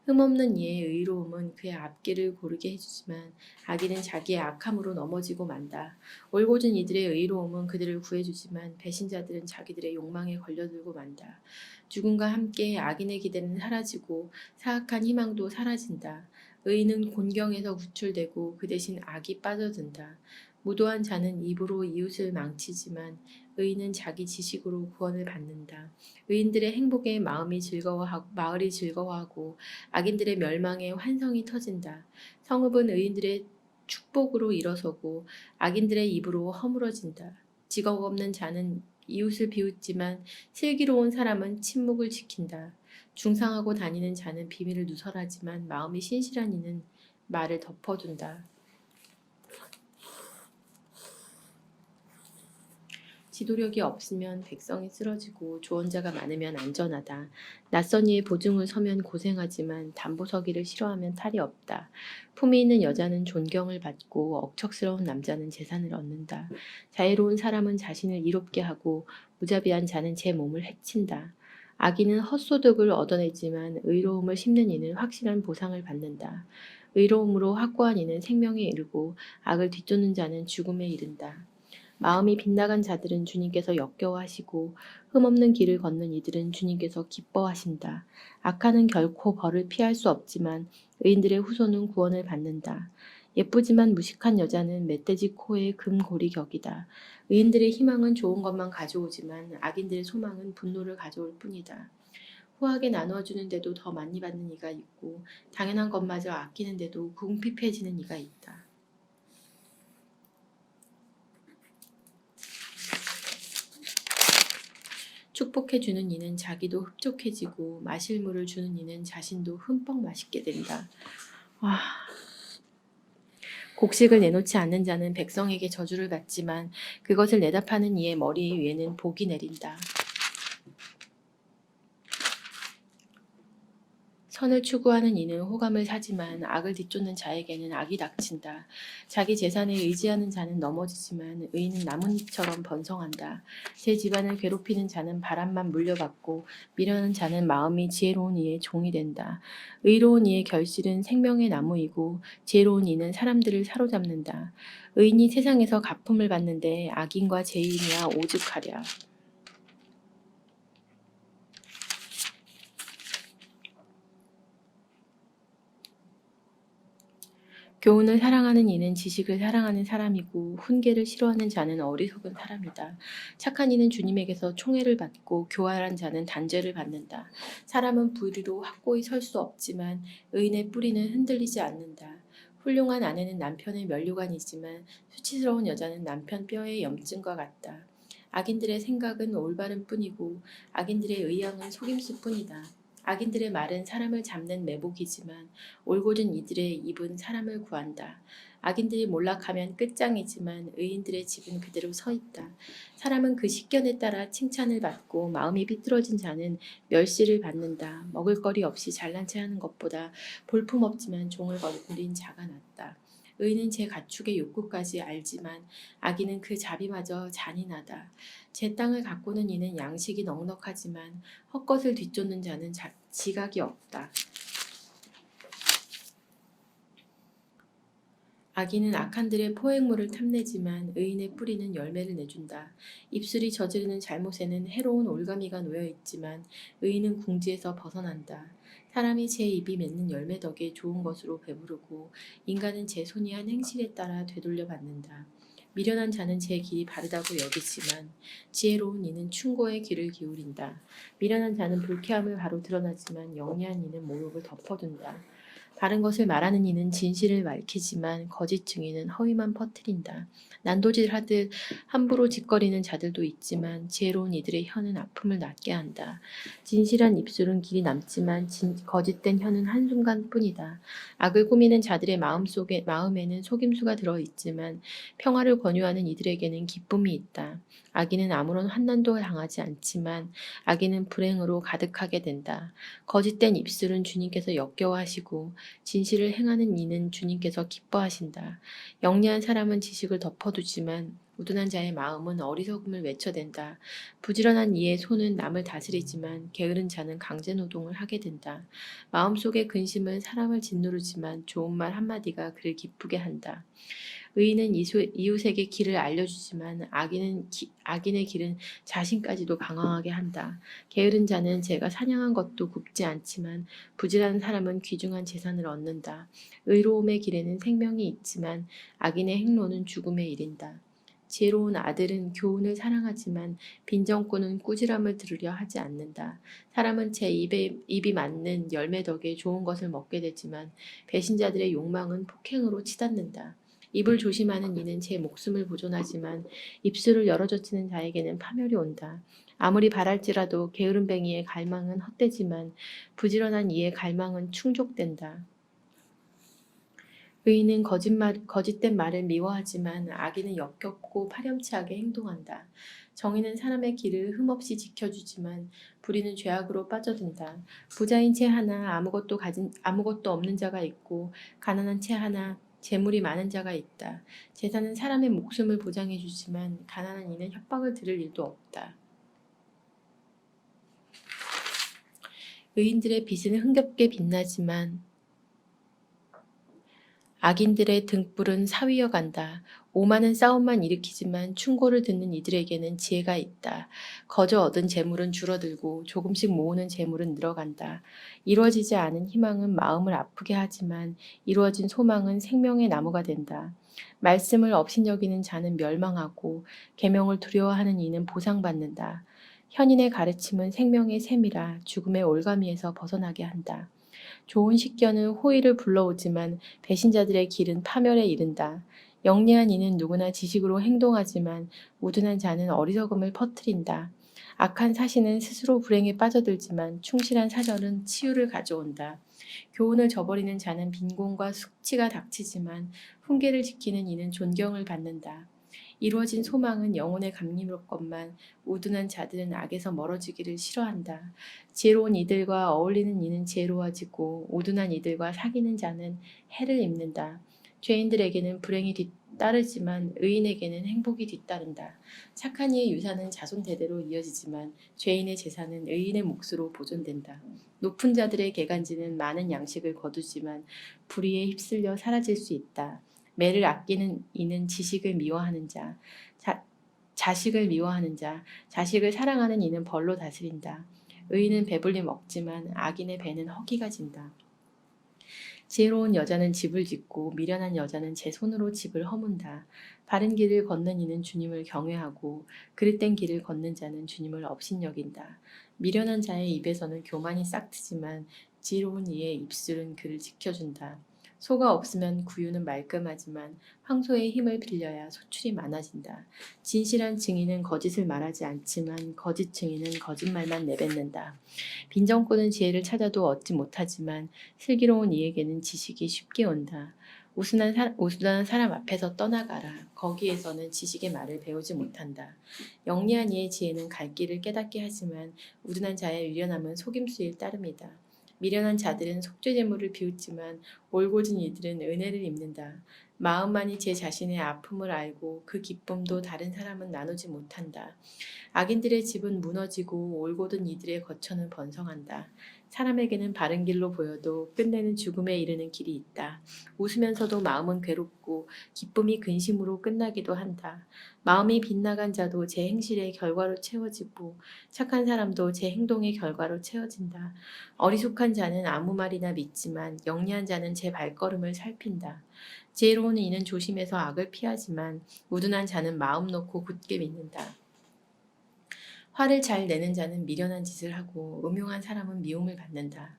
흠없는 이의 의로움은 그의 앞길을 고르게 해주지만 악인은 자기의 악함으로 넘어지고 만다. 올곧은 이들의 의로움은 그들을 구해주지만 배신자들은 자기들의 욕망에 걸려들고 만다. 죽음과 함께 악인의 기대는 사라지고 사악한 희망도 사라진다. 의인은 곤경에서 구출되고 그 대신 악이 빠져든다. 무도한 자는 입으로 이웃을 망치지만 의인은 자기 지식으로 구원을 받는다. 의인들의 행복에 마을이 즐거워하고 악인들의 멸망에 환성이 터진다. 성읍은 의인들의 축복으로 일어서고 악인들의 입으로 허물어진다. 직업 없는 자는 이웃을 비웃지만 슬기로운 사람은 침묵을 지킨다. 중상하고 다니는 자는 비밀을 누설하지만 마음이 신실한 이는 말을 덮어둔다. 지도력이 없으면 백성이 쓰러지고 조언자가 많으면 안전하다. 낯선 이의 보증을 서면 고생하지만 담보 서기를 싫어하면 탈이 없다. 품위 있는 여자는 존경을 받고 억척스러운 남자는 재산을 얻는다. 자애로운 사람은 자신을 이롭게 하고 무자비한 자는 제 몸을 해친다. 악인은 헛소득을 얻어내지만 의로움을 심는 이는 확실한 보상을 받는다. 의로움으로 확고한 이는 생명에 이르고 악을 뒤쫓는 자는 죽음에 이른다. 마음이 빗나간 자들은 주님께서 역겨워하시고 흠없는 길을 걷는 이들은 주님께서 기뻐하신다. 악한은 결코 벌을 피할 수 없지만 의인들의 후손은 구원을 받는다. 예쁘지만 무식한 여자는 멧돼지 코에 금고리 격이다. 의인들의 희망은 좋은 것만 가져오지만 악인들의 소망은 분노를 가져올 뿐이다. 후하게 나누어주는데도 더 많이 받는 이가 있고 당연한 것마저 아끼는데도 궁핍해지는 이가 있다. 축복해주는 이는 자기도 흡족해지고 마실 물을 주는 이는 자신도 흠뻑 마시게 된다. 곡식을 내놓지 않는 자는 백성에게 저주를 받지만 그것을 내다파는 이의 머리 위에는 복이 내린다. 선을 추구하는 이는 호감을 사지만 악을 뒤쫓는 자에게는 악이 닥친다. 자기 재산에 의지하는 자는 넘어지지만 의인은 나뭇잎처럼 번성한다. 제 집안을 괴롭히는 자는 바람만 물려받고 미련한 자는 마음이 지혜로운 이의 종이 된다. 의로운 이의 결실은 생명의 나무이고 지혜로운 이는 사람들을 사로잡는다. 의인이 세상에서 가품을 받는데 악인과 죄인이야 오죽하랴. 교훈을 사랑하는 이는 지식을 사랑하는 사람이고 훈계를 싫어하는 자는 어리석은 사람이다. 착한 이는 주님에게서 총애를 받고 교활한 자는 단죄를 받는다. 사람은 부리로 확고히 설 수 없지만 의인의 뿌리는 흔들리지 않는다. 훌륭한 아내는 남편의 면류관이지만 수치스러운 여자는 남편 뼈의 염증과 같다. 악인들의 생각은 올바른 뿐이고 악인들의 의향은 속임수 뿐이다. 악인들의 말은 사람을 잡는 매복이지만 올곧은 이들의 입은 사람을 구한다. 악인들이 몰락하면 끝장이지만 의인들의 집은 그대로 서 있다. 사람은 그 식견에 따라 칭찬을 받고 마음이 비뚤어진 자는 멸시를 받는다. 먹을 거리 없이 잘난 체 하는 것보다 볼품 없지만 종을 거느린 자가 낫다. 의인은 제 가축의 욕구까지 알지만 악인은 그 자비마저 잔인하다. 제 땅을 가꾸는 이는 양식이 넉넉하지만 헛것을 뒤쫓는 자는 지각이 없다. 악인은 악한들의 포획물을 탐내지만 의인의 뿌리는 열매를 내준다. 입술이 저지르는 잘못에는 해로운 올가미가 놓여 있지만 의인은 궁지에서 벗어난다. 사람이 제 입이 맺는 열매 덕에 좋은 것으로 배부르고 인간은 제 손이 한 행실에 따라 되돌려 받는다. 미련한 자는 제 길이 바르다고 여기지만 지혜로운 이는 충고의 귀를 기울인다. 미련한 자는 불쾌함을 바로 드러나지만 영리한 이는 모욕을 덮어둔다. 바른 것을 말하는 이는 진실을 밝히지만 거짓 증인은 허위만 퍼뜨린다. 난도질하듯 함부로 짓거리는 자들도 있지만 지혜로운 이들의 혀는 아픔을 낫게 한다. 진실한 입술은 길이 남지만 거짓된 혀는 한순간뿐이다. 악을 꾸미는 자들의 마음에는 속임수가 들어있지만 평화를 권유하는 이들에게는 기쁨이 있다. 악인은 아무런 환난도 당하지 않지만 악인은 불행으로 가득하게 된다. 거짓된 입술은 주님께서 역겨워하시고 진실을 행하는 이는 주님께서 기뻐하신다. 영리한 사람은 지식을 덮어두지만 우둔한 자의 마음은 어리석음을 외쳐댄다. 부지런한 이의 손은 남을 다스리지만 게으른 자는 강제노동을 하게 된다. 마음속의 근심은 사람을 짓누르지만 좋은 말 한마디가 그를 기쁘게 한다. 의인은 이웃에게 길을 알려주지만 악인의 길은 자신까지도 방황하게 한다. 게으른 자는 제가 사냥한 것도 굽지 않지만 부지런한 사람은 귀중한 재산을 얻는다. 의로움의 길에는 생명이 있지만 악인의 행로는 죽음에 이른다. 지혜로운 아들은 교훈을 사랑하지만 빈정꾼은 꾸지람을 들으려 하지 않는다. 사람은 제 입이 맞는 열매 덕에 좋은 것을 먹게 되지만 배신자들의 욕망은 폭행으로 치닫는다. 입을 조심하는 이는 제 목숨을 보존하지만 입술을 열어젖히는 자에게는 파멸이 온다. 아무리 바랄지라도 게으름뱅이의 갈망은 헛되지만 부지런한 이의 갈망은 충족된다. 의인은 거짓된 말을 미워하지만 악인은 역겹고 파렴치하게 행동한다. 정의는 사람의 길을 흠없이 지켜주지만 불의는 죄악으로 빠져든다. 부자인 채 하나 아무것도 없는 자가 있고 가난한 채 하나 재물이 많은 자가 있다. 재산은 사람의 목숨을 보장해 주지만 가난한 이는 협박을 들을 일도 없다. 의인들의 빛은 흥겹게 빛나지만 악인들의 등불은 사위어 간다. 오만은 싸움만 일으키지만 충고를 듣는 이들에게는 지혜가 있다. 거저 얻은 재물은 줄어들고 조금씩 모으는 재물은 늘어간다. 이루어지지 않은 희망은 마음을 아프게 하지만 이루어진 소망은 생명의 나무가 된다. 말씀을 업신여기는 자는 멸망하고 계명을 두려워하는 이는 보상받는다. 현인의 가르침은 생명의 샘이라 죽음의 올가미에서 벗어나게 한다. 좋은 식견은 호의를 불러오지만 배신자들의 길은 파멸에 이른다. 영리한 이는 누구나 지식으로 행동하지만 우둔한 자는 어리석음을 퍼뜨린다. 악한 사신은 스스로 불행에 빠져들지만 충실한 사절은 치유를 가져온다. 교훈을 저버리는 자는 빈곤과 숙치가 닥치지만 훈계를 지키는 이는 존경을 받는다. 이루어진 소망은 영혼에 감미롭건만 우둔한 자들은 악에서 멀어지기를 싫어한다. 지혜로운 이들과 어울리는 이는 지혜로워지고 우둔한 이들과 사귀는 자는 해를 입는다. 죄인들에게는 불행이 뒤따르지만 의인에게는 행복이 뒤따른다. 착한 이의 유산은 자손 대대로 이어지지만 죄인의 재산은 의인의 몫으로 보존된다. 높은 자들의 개간지는 많은 양식을 거두지만 불의에 휩쓸려 사라질 수 있다. 매를 아끼는 이는 지식을 미워하는 자식을 미워하는 자, 자식을 사랑하는 이는 벌로 다스린다. 의인은 배불리 먹지만 악인의 배는 허기가 진다. 지혜로운 여자는 집을 짓고 미련한 여자는 제 손으로 집을 허문다. 바른 길을 걷는 이는 주님을 경외하고 그릇된 길을 걷는 자는 주님을 업신여긴다. 미련한 자의 입에서는 교만이 싹트지만 지혜로운 이의 입술은 그를 지켜준다. 소가 없으면 구유는 말끔하지만 황소의 힘을 빌려야 소출이 많아진다. 진실한 증인은 거짓을 말하지 않지만 거짓 증인은 거짓말만 내뱉는다. 빈정꾼은 지혜를 찾아도 얻지 못하지만 슬기로운 이에게는 지식이 쉽게 온다. 우순한 사람 앞에서 떠나가라. 거기에서는 지식의 말을 배우지 못한다. 영리한 이의 지혜는 갈 길을 깨닫게 하지만 우둔한 자의 유련함은 속임수일 따름이다. 미련한 자들은 속죄제물을 비웃지만 올곧은 이들은 은혜를 입는다. 마음만이 제 자신의 아픔을 알고 그 기쁨도 다른 사람은 나누지 못한다. 악인들의 집은 무너지고 올곧은 이들의 거처는 번성한다. 사람에게는 바른 길로 보여도 끝내는 죽음에 이르는 길이 있다. 웃으면서도 마음은 괴롭고 기쁨이 근심으로 끝나기도 한다. 마음이 빗나간 자도 제 행실의 결과로 채워지고 착한 사람도 제 행동의 결과로 채워진다. 어리숙한 자는 아무 말이나 믿지만 영리한 자는 제 발걸음을 살핀다. 지혜로운 이는 조심해서 악을 피하지만 우둔한 자는 마음 놓고 굳게 믿는다. 화를 잘 내는 자는 미련한 짓을 하고 음흉한 사람은 미움을 받는다.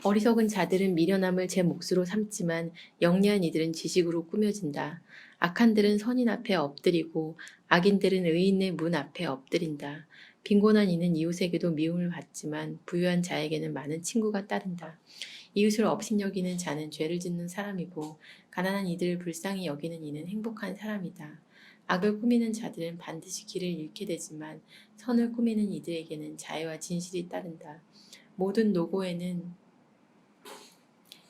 어리석은 자들은 미련함을 제 몫으로 삼지만 영리한 이들은 지식으로 꾸며진다. 악한들은 선인 앞에 엎드리고 악인들은 의인의 문 앞에 엎드린다. 빈곤한 이는 이웃에게도 미움을 받지만 부유한 자에게는 많은 친구가 따른다. 이웃을 업신여기는 자는 죄를 짓는 사람이고 가난한 이들을 불쌍히 여기는 이는 행복한 사람이다. 악을 꾸미는 자들은 반드시 길을 잃게 되지만 선을 꾸미는 이들에게는 자애와 진실이 따른다. 모든 노고에는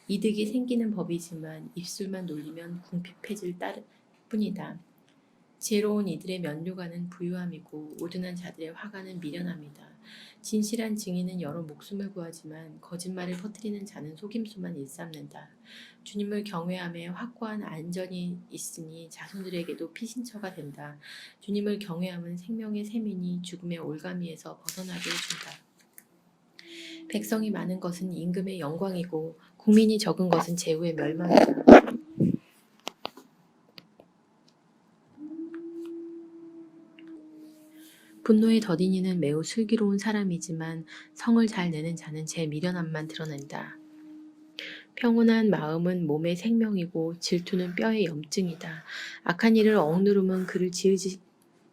이득이 생기는 법이지만 입술만 놀리면 궁핍해질 뿐이다. 지혜로운 이들의 면류관은 부유함이고 우둔한 자들의 화관은 미련함이다. 진실한 증인은 여러 목숨을 구하지만 거짓말을 퍼뜨리는 자는 속임수만 일삼는다. 주님을 경외함에 확고한 안전이 있으니 자손들에게도 피신처가 된다. 주님을 경외함은 생명의 샘이니 죽음의 올가미에서 벗어나게 해준다. 백성이 많은 것은 임금의 영광이고 국민이 적은 것은 제후의 멸망이다. 분노의 더딘 이는 매우 슬기로운 사람이지만 성을 잘 내는 자는 제 미련함만 드러낸다. 평온한 마음은 몸의 생명이고 질투는 뼈의 염증이다. 악한 일을 억누르면 그를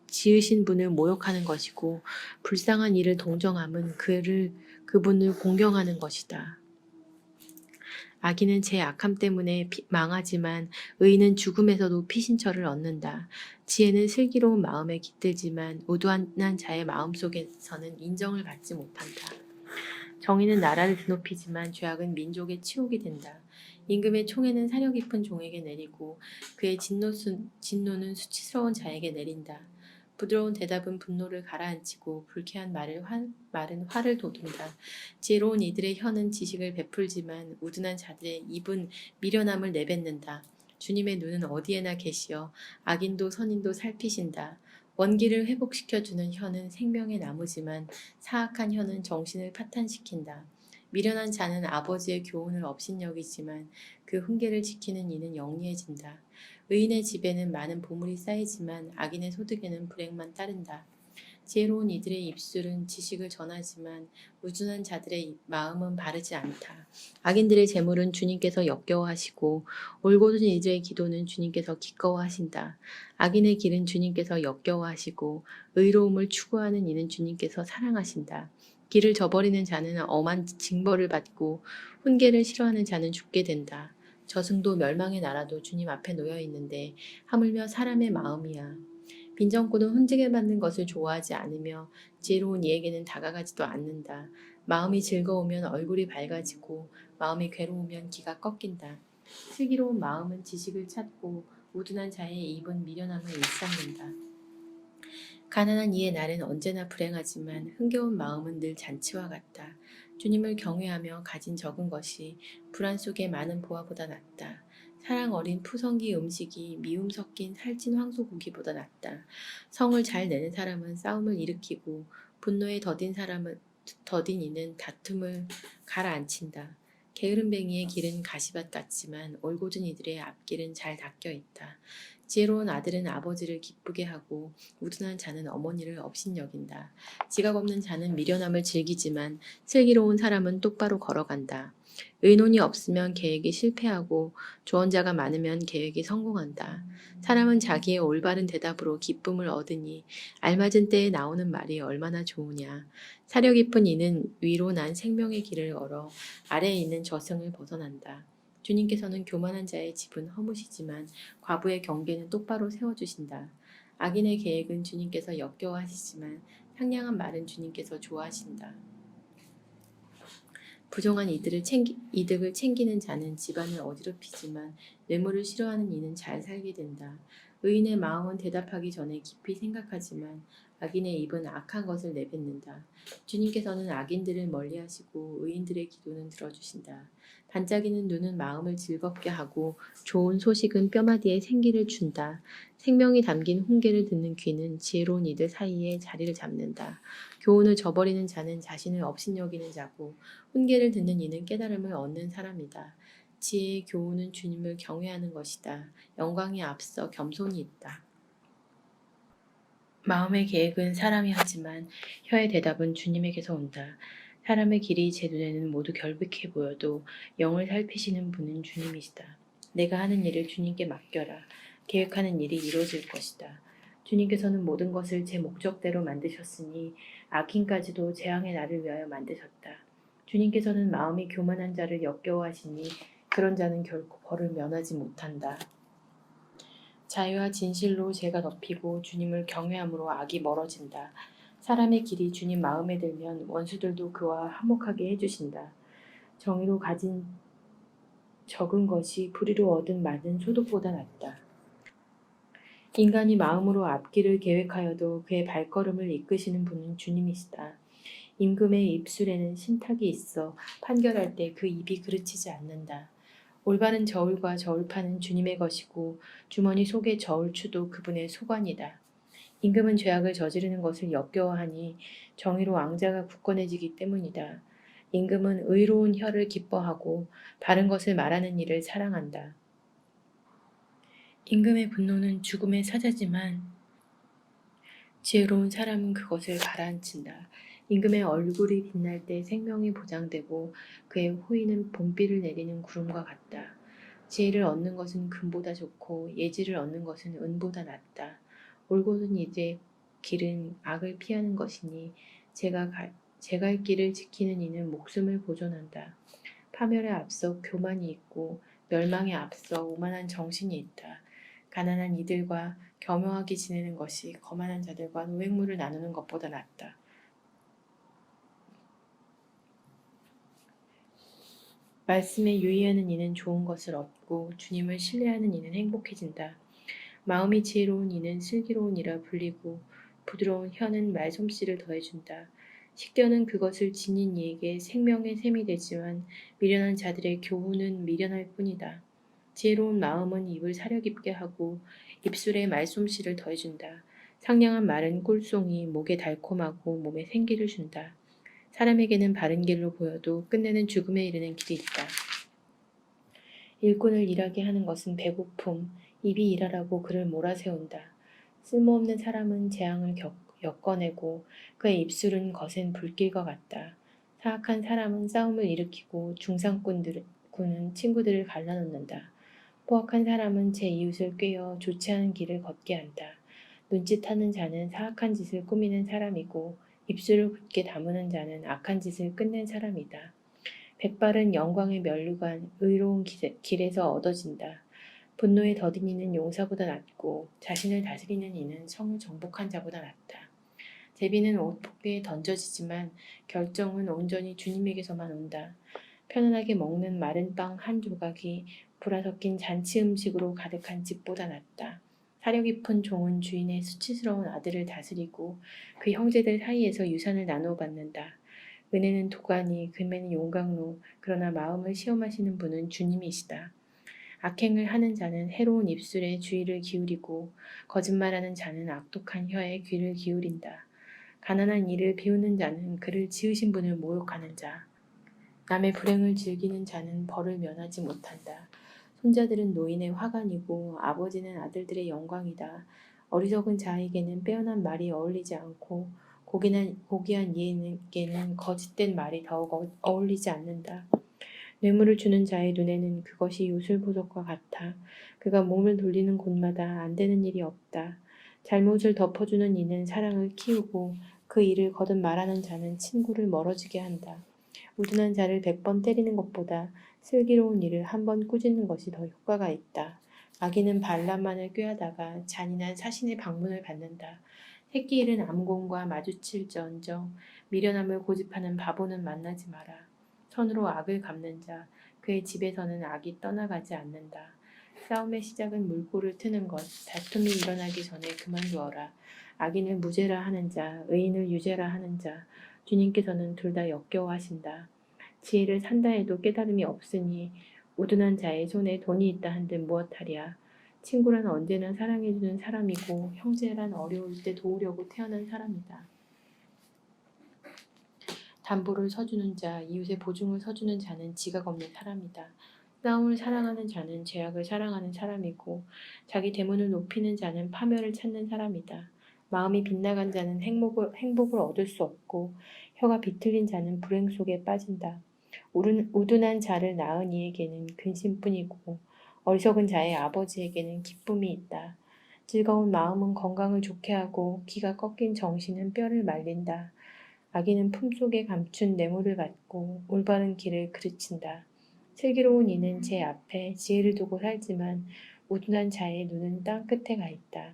지으신 분을 모욕하는 것이고 불쌍한 일을 동정함은 그분을 공경하는 것이다. 악인은 제 악함 때문에 망하지만 의인은 죽음에서도 피신처를 얻는다. 지혜는 슬기로운 마음에 깃들지만 우둔한 자의 마음속에서는 인정을 받지 못한다. 정의는 나라를 드높이지만 죄악은 민족의 치욕이 된다. 임금의 총애는 사려 깊은 종에게 내리고 그의 진노는 수치스러운 자에게 내린다. 부드러운 대답은 분노를 가라앉히고 불쾌한 말은 화를 돋운다. 지혜로운 이들의 혀는 지식을 베풀지만 우둔한 자들의 입은 미련함을 내뱉는다. 주님의 눈은 어디에나 계시어 악인도 선인도 살피신다. 원기를 회복시켜주는 혀는 생명의 나무지만 사악한 혀는 정신을 파탄시킨다. 미련한 자는 아버지의 교훈을 업신여기지만 그 훈계를 지키는 이는 영리해진다. 의인의 집에는 많은 보물이 쌓이지만 악인의 소득에는 불행만 따른다. 지혜로운 이들의 입술은 지식을 전하지만 우둔한 자들의 마음은 바르지 않다. 악인들의 재물은 주님께서 역겨워하시고 올곧은 이들의 기도는 주님께서 기꺼워하신다. 악인의 길은 주님께서 역겨워하시고 의로움을 추구하는 이는 주님께서 사랑하신다. 길을 저버리는 자는 엄한 징벌을 받고 훈계를 싫어하는 자는 죽게 된다. 저승도 멸망의 나라도 주님 앞에 놓여 있는데 하물며 사람의 마음이야. 빈정꾼은 훈증을 받는 것을 좋아하지 않으며 지혜로운 이에게는 다가가지도 않는다. 마음이 즐거우면 얼굴이 밝아지고 마음이 괴로우면 기가 꺾인다. 슬기로운 마음은 지식을 찾고 우둔한 자의 입은 미련함을 일삼는다. 가난한 이의 날은 언제나 불행하지만 흥겨운 마음은 늘 잔치와 같다. 주님을 경외하며 가진 적은 것이 불안 속에 많은 보화보다 낫다. 사랑 어린 푸성기 음식이 미움 섞인 살찐 황소고기보다 낫다. 성을 잘 내는 사람은 싸움을 일으키고 분노에 더딘 이는 다툼을 가라앉힌다. 게으름뱅이의 길은 가시밭 같지만 올곧은 이들의 앞길은 잘 닦여 있다. 지혜로운 아들은 아버지를 기쁘게 하고 우둔한 자는 어머니를 업신여긴다. 지각 없는 자는 미련함을 즐기지만 슬기로운 사람은 똑바로 걸어간다. 의논이 없으면 계획이 실패하고 조언자가 많으면 계획이 성공한다. 사람은 자기의 올바른 대답으로 기쁨을 얻으니 알맞은 때에 나오는 말이 얼마나 좋으냐. 사려 깊은 이는 위로 난 생명의 길을 걸어 아래에 있는 저승을 벗어난다. 주님께서는 교만한 자의 집은 허무시지만 과부의 경계는 똑바로 세워주신다. 악인의 계획은 주님께서 역겨워하시지만 상냥한 말은 주님께서 좋아하신다. 부정한 이득을 챙기는 자는 집안을 어지럽히지만 뇌물을 싫어하는 이는 잘 살게 된다. 의인의 마음은 대답하기 전에 깊이 생각하지만 악인의 입은 악한 것을 내뱉는다. 주님께서는 악인들을 멀리하시고 의인들의 기도는 들어주신다. 반짝이는 눈은 마음을 즐겁게 하고 좋은 소식은 뼈마디에 생기를 준다. 생명이 담긴 훈계를 듣는 귀는 지혜로운 이들 사이에 자리를 잡는다. 교훈을 저버리는 자는 자신을 업신여기는 자고 훈계를 듣는 이는 깨달음을 얻는 사람이다. 지혜의 교훈은 주님을 경외하는 것이다. 영광이 앞서 겸손이 있다. 마음의 계획은 사람이 하지만 혀의 대답은 주님에게서 온다. 사람의 길이 제 눈에는 모두 결백해 보여도 영을 살피시는 분은 주님이시다. 내가 하는 일을 주님께 맡겨라. 계획하는 일이 이루어질 것이다. 주님께서는 모든 것을 제 목적대로 만드셨으니 악인까지도 재앙의 날을 위하여 만드셨다. 주님께서는 마음이 교만한 자를 역겨워하시니 그런 자는 결코 벌을 면하지 못한다. 자유와 진실로 죄가 덮이고 주님을 경외함으로 악이 멀어진다. 사람의 길이 주님 마음에 들면 원수들도 그와 화목하게 해주신다. 정의로 가진 적은 것이 불의로 얻은 많은 소득보다 낫다. 인간이 마음으로 앞길을 계획하여도 그의 발걸음을 이끄시는 분은 주님이시다. 임금의 입술에는 신탁이 있어 판결할 때 그 입이 그르치지 않는다. 올바른 저울과 저울판은 주님의 것이고 주머니 속의 저울추도 그분의 소관이다. 임금은 죄악을 저지르는 것을 역겨워하니 정의로 왕자가 굳건해지기 때문이다. 임금은 의로운 혀를 기뻐하고 바른 것을 말하는 이를 사랑한다. 임금의 분노는 죽음의 사자지만 지혜로운 사람은 그것을 가라앉힌다. 임금의 얼굴이 빛날 때 생명이 보장되고 그의 호의는 봄비를 내리는 구름과 같다. 지혜를 얻는 것은 금보다 좋고 예지를 얻는 것은 은보다 낫다. 올곧은 이의 길은 악을 피하는 것이니 제 갈 길을 지키는 이는 목숨을 보존한다. 파멸에 앞서 교만이 있고 멸망에 앞서 오만한 정신이 있다. 가난한 이들과 겸허하게 지내는 것이 거만한 자들과 노획물을 나누는 것보다 낫다. 말씀에 유의하는 이는 좋은 것을 얻고 주님을 신뢰하는 이는 행복해진다. 마음이 지혜로운 이는 슬기로운 이라 불리고 부드러운 혀는 말솜씨를 더해준다. 식견은 그것을 지닌 이에게 생명의 샘이 되지만 미련한 자들의 교훈은 미련할 뿐이다. 지혜로운 마음은 입을 사려 깊게 하고 입술에 말솜씨를 더해준다. 상냥한 말은 꿀송이 목에 달콤하고 몸에 생기를 준다. 사람에게는 바른 길로 보여도 끝내는 죽음에 이르는 길이 있다. 일꾼을 일하게 하는 것은 배고픔, 입이 일하라고 그를 몰아세운다. 쓸모없는 사람은 재앙을 엮어내고 그의 입술은 거센 불길과 같다. 사악한 사람은 싸움을 일으키고 중상꾼은 친구들을 갈라놓는다. 포악한 사람은 제 이웃을 꾀어 좋지 않은 길을 걷게 한다. 눈짓하는 자는 사악한 짓을 꾸미는 사람이고 입술을 굳게 다무는 자는 악한 짓을 끝낸 사람이다. 백발은 영광의 면류관 의로운 길에서 얻어진다. 분노에 더딘 이는 용사보다 낫고 자신을 다스리는 이는 성을 정복한 자보다 낫다. 제비는 옷폭대에 던져지지만 결정은 온전히 주님에게서만 온다. 편안하게 먹는 마른 빵 한 조각이 불화 섞인 잔치 음식으로 가득한 집보다 낫다. 사려 깊은 종은 주인의 수치스러운 아들을 다스리고 그 형제들 사이에서 유산을 나누어 받는다. 은혜는 도가니, 금에는 용광로, 그러나 마음을 시험하시는 분은 주님이시다. 악행을 하는 자는 해로운 입술에 주의를 기울이고 거짓말하는 자는 악독한 혀에 귀를 기울인다. 가난한 이를 비우는 자는 그를 지으신 분을 모욕하는 자. 남의 불행을 즐기는 자는 벌을 면하지 못한다. 손자들은 노인의 화관이고 아버지는 아들들의 영광이다. 어리석은 자에게는 빼어난 말이 어울리지 않고 고귀한 이에게는 거짓된 말이 더욱 어울리지 않는다. 뇌물을 주는 자의 눈에는 그것이 요술보석과 같아. 그가 몸을 돌리는 곳마다 안 되는 일이 없다. 잘못을 덮어주는 이는 사랑을 키우고 그 일을 거듭 말하는 자는 친구를 멀어지게 한다. 우둔한 자를 100번 때리는 것보다 슬기로운 이를 한 번 꾸짖는 것이 더 효과가 있다. 아기는 반란만을 꾀하다가 잔인한 사신의 방문을 받는다. 새끼 일은 암공과 마주칠지언정 미련함을 고집하는 바보는 만나지 마라. 손으로 악을 갚는 자, 그의 집에서는 악이 떠나가지 않는다. 싸움의 시작은 물꼬를 트는 것, 다툼이 일어나기 전에 그만두어라. 악인을 무죄라 하는 자, 의인을 유죄라 하는 자, 주님께서는 둘 다 역겨워하신다. 지혜를 산다 해도 깨달음이 없으니 우둔한 자의 손에 돈이 있다 한들 무엇하랴. 친구란 언제나 사랑해주는 사람이고 형제란 어려울 때 도우려고 태어난 사람이다. 담보를 서주는 자, 이웃의 보증을 서주는 자는 지각 없는 사람이다. 싸움을 사랑하는 자는 죄악을 사랑하는 사람이고 자기 대문을 높이는 자는 파멸을 찾는 사람이다. 마음이 빗나간 자는 행복을 얻을 수 없고 혀가 비틀린 자는 불행 속에 빠진다. 우둔한 자를 낳은 이에게는 근심뿐이고 어리석은 자의 아버지에게는 기쁨이 있다. 즐거운 마음은 건강을 좋게 하고 기가 꺾인 정신은 뼈를 말린다. 악인은 품속에 감춘 뇌물을 받고 올바른 길을 그르친다. 슬기로운 이는 제 앞에 지혜를 두고 살지만 우둔한 자의 눈은 땅 끝에 가 있다.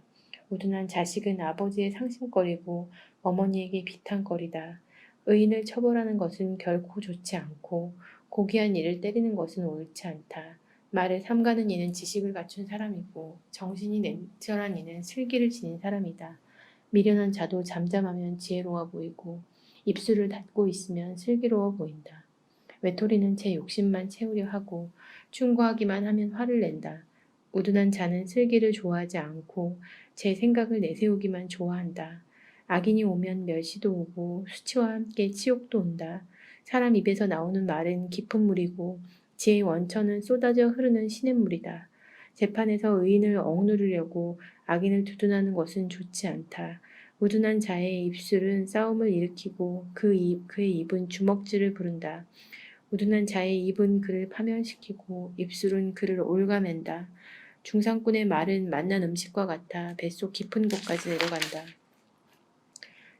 우둔한 자식은 아버지의 상심거리고 어머니에게 비탄거리다. 의인을 처벌하는 것은 결코 좋지 않고 고귀한 일을 때리는 것은 옳지 않다. 말을 삼가는 이는 지식을 갖춘 사람이고 정신이 냉철한 이는 슬기를 지닌 사람이다. 미련한 자도 잠잠하면 지혜로워 보이고 입술을 닫고 있으면 슬기로워 보인다. 외톨이는 제 욕심만 채우려 하고 충고하기만 하면 화를 낸다. 우둔한 자는 슬기를 좋아하지 않고 제 생각을 내세우기만 좋아한다. 악인이 오면 멸시도 오고 수치와 함께 치욕도 온다. 사람 입에서 나오는 말은 깊은 물이고 지혜의 원천은 쏟아져 흐르는 시냇물이다. 재판에서 의인을 억누르려고 악인을 두둔하는 것은 좋지 않다. 우둔한 자의 입술은 싸움을 일으키고 그의 입은 주먹질을 부른다. 우둔한 자의 입은 그를 파멸시키고 입술은 그를 옭아맨다. 중상꾼의 말은 맛난 음식과 같아 뱃속 깊은 곳까지 내려간다.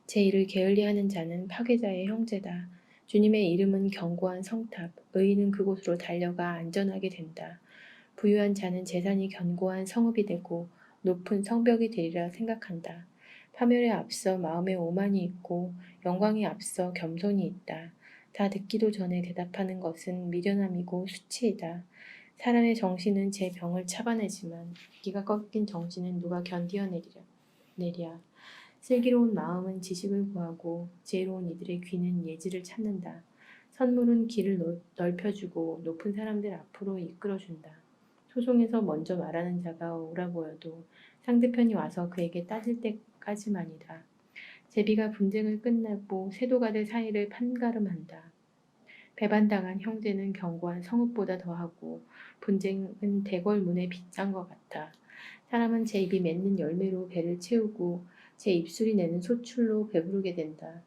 제 일을 게을리하는 자는 파괴자의 형제다. 주님의 이름은 견고한 성탑, 의인은 그곳으로 달려가 안전하게 된다. 부유한 자는 재산이 견고한 성읍이 되고 높은 성벽이 되리라 생각한다. 파멸에 앞서 마음에 오만이 있고 영광에 앞서 겸손이 있다. 다 듣기도 전에 대답하는 것은 미련함이고 수치이다. 사람의 정신은 제 병을 잡아내지만 기가 꺾인 정신은 누가 견디어내랴. 슬기로운 마음은 지식을 구하고 지혜로운 이들의 귀는 예지를 찾는다. 선물은 길을 넓혀주고 높은 사람들 앞으로 이끌어준다. 소송에서 먼저 말하는 자가 옳아 보여도 상대편이 와서 그에게 따질 때까지만이다. 제비가 분쟁을 끝내고 세도가들 사이를 판가름한다. 배반당한 형제는 견고한 성읍보다 더하고 분쟁은 대궐문의 빗장과 같아. 사람은 제 입이 맺는 열매로 배를 채우고 제 입술이 내는 소출로 배부르게 된다.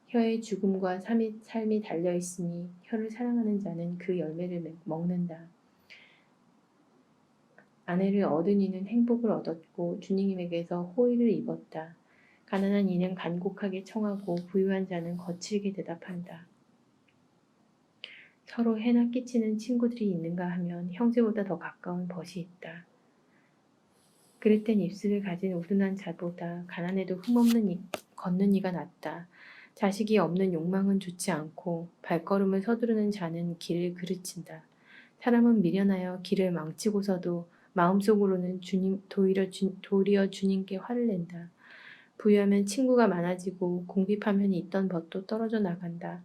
혀에 죽음과 삶이 달려있으니 혀를 사랑하는 자는 그 열매를 먹는다. 아내를 얻은 이는 행복을 얻었고 주님에게서 호의를 입었다. 가난한 이는 간곡하게 청하고 부유한 자는 거칠게 대답한다. 서로 해나 끼치는 친구들이 있는가 하면 형제보다 더 가까운 벗이 있다. 그릇된 입술을 가진 우둔한 자보다 가난해도 흠없는 걷는 이가 낫다. 자식이 없는 욕망은 좋지 않고 발걸음을 서두르는 자는 길을 그르친다. 사람은 미련하여 길을 망치고서도 마음속으로는 도리어 주님께 화를 낸다. 부유하면 친구가 많아지고 궁핍하면 있던 벗도 떨어져 나간다.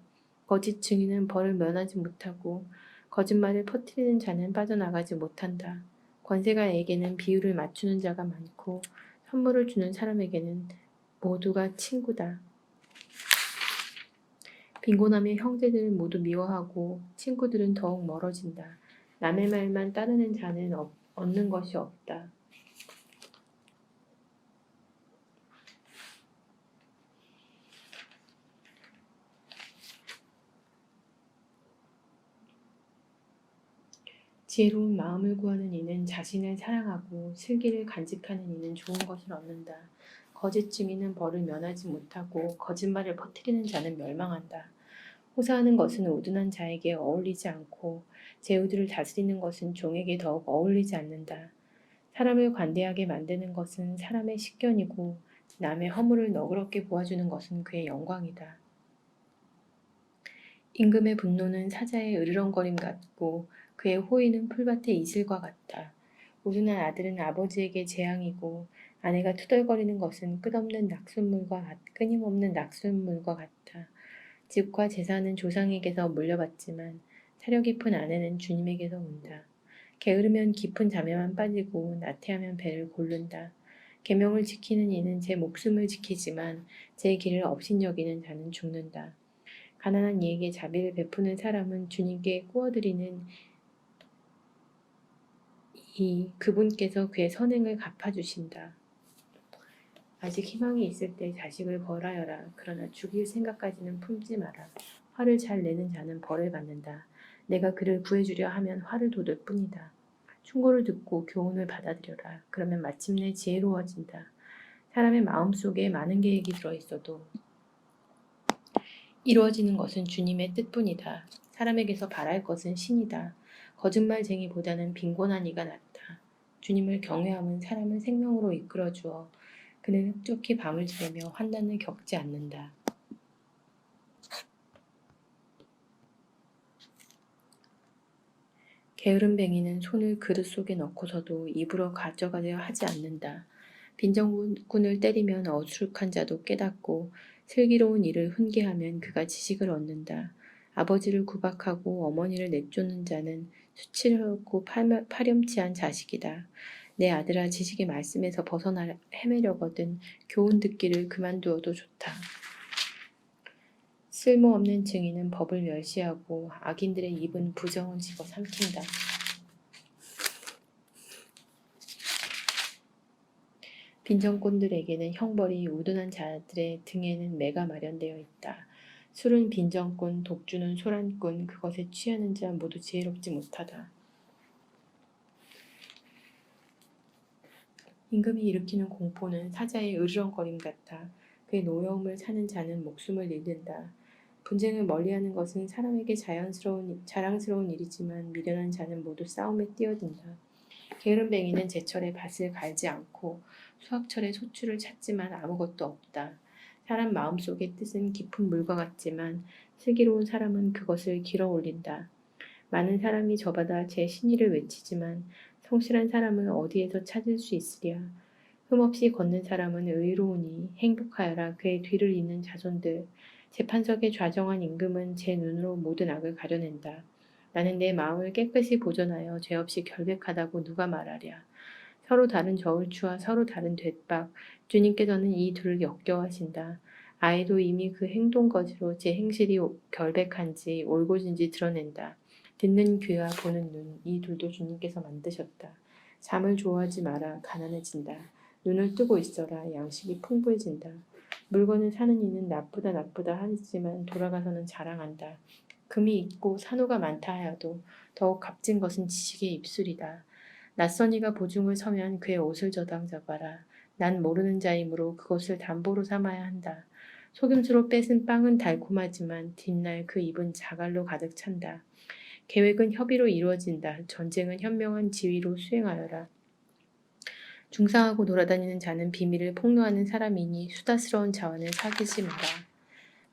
거짓 증인은 벌을 면하지 못하고 거짓말을 퍼뜨리는 자는 빠져나가지 못한다. 권세가에게는 비율을 맞추는 자가 많고 선물을 주는 사람에게는 모두가 친구다. 빈곤하면 형제들은 모두 미워하고 친구들은 더욱 멀어진다. 남의 말만 따르는 자는 얻는 것이 없다. 지혜로운 마음을 구하는 이는 자신을 사랑하고 슬기를 간직하는 이는 좋은 것을 얻는다. 거짓 증인은 벌을 면하지 못하고 거짓말을 퍼뜨리는 자는 멸망한다. 호사하는 것은 우둔한 자에게 어울리지 않고 제후들을 다스리는 것은 종에게 더욱 어울리지 않는다. 사람을 관대하게 만드는 것은 사람의 식견이고 남의 허물을 너그럽게 보아주는 것은 그의 영광이다. 임금의 분노는 사자의 으르렁거림 같고 그의 호의는 풀밭의 이슬과 같다. 우둔한 아들은 아버지에게 재앙이고 아내가 투덜거리는 것은 끊임없는 낙숫물과 같다. 집과 재산은 조상에게서 물려받지만 사려 깊은 아내는 주님에게서 온다. 게으르면 깊은 잠에만 빠지고 나태하면 배를 고른다. 계명을 지키는 이는 제 목숨을 지키지만 제 길을 업신여기는 자는 죽는다. 가난한 이에게 자비를 베푸는 사람은 주님께 꾸어드리는 그분께서 그의 선행을 갚아주신다. 아직 희망이 있을 때 자식을 벌하여라. 그러나 죽일 생각까지는 품지 마라. 화를 잘 내는 자는 벌을 받는다. 내가 그를 구해주려 하면 화를 돋을 뿐이다. 충고를 듣고 교훈을 받아들여라. 그러면 마침내 지혜로워진다. 사람의 마음속에 많은 계획이 들어있어도 이루어지는 것은 주님의 뜻뿐이다. 사람에게서 바랄 것은 신이다. 거짓말쟁이보다는 빈곤한 이가 낫다. 주님을 경외함은 사람을 생명으로 이끌어주어 그는 흡족히 밤을 지내며 환난을 겪지 않는다. 게으름뱅이는 손을 그릇 속에 넣고서도 입으로 가져가려 하지 않는다. 빈정꾼을 때리면 어수룩한 자도 깨닫고 슬기로운 일을 훈계하면 그가 지식을 얻는다. 아버지를 구박하고 어머니를 내쫓는 자는 수치스럽고 파렴치한 자식이다. 내 아들아 지식의 말씀에서 벗어나 헤매려거든 교훈 듣기를 그만두어도 좋다. 쓸모없는 증인은 법을 멸시하고 악인들의 입은 부정을 집어삼킨다. 빈정꾼들에게는 형벌이 우둔한 자들의 등에는 매가 마련되어 있다. 술은 빈정꾼, 독주는 소란꾼, 그것에 취하는 자 모두 지혜롭지 못하다. 임금이 일으키는 공포는 사자의 으르렁거림 같아. 그의 노여움을 사는 자는 목숨을 잃는다. 분쟁을 멀리하는 것은 사람에게 자랑스러운 일이지만 미련한 자는 모두 싸움에 뛰어든다. 게으름뱅이는 제철에 밭을 갈지 않고 수확철에 소출을 찾지만 아무것도 없다. 사람 마음속의 뜻은 깊은 물과 같지만 슬기로운 사람은 그것을 길어 올린다. 많은 사람이 저마다 제 신의를 외치지만 성실한 사람은 어디에서 찾을 수 있으랴. 흠없이 걷는 사람은 의로우니 행복하여라. 그의 뒤를 잇는 자손들. 재판석에 좌정한 임금은 제 눈으로 모든 악을 가려낸다. 나는 내 마음을 깨끗이 보존하여 죄 없이 결백하다고 누가 말하랴. 서로 다른 저울추와 서로 다른 돛박. 주님께서는 이 둘을 역겨워하신다. 아이도 이미 그 행동거지로 제 행실이 결백한지 올곧은지 드러낸다. 듣는 귀와 보는 눈, 이 둘도 주님께서 만드셨다. 잠을 좋아하지 마라, 가난해진다. 눈을 뜨고 있어라, 양식이 풍부해진다. 물건을 사는 이는 나쁘다 하지만 돌아가서는 자랑한다. 금이 있고 산호가 많다 하여도 더욱 값진 것은 지식의 입술이다. 낯선 이가 보증을 서면 그의 옷을 저당 잡아라. 난 모르는 자이므로 그것을 담보로 삼아야 한다. 속임수로 뺏은 빵은 달콤하지만 뒷날 그 입은 자갈로 가득 찬다. 계획은 협의로 이루어진다. 전쟁은 현명한 지위로 수행하여라. 중상하고 돌아다니는 자는 비밀을 폭로하는 사람이니 수다스러운 자와는 사귀지 마라.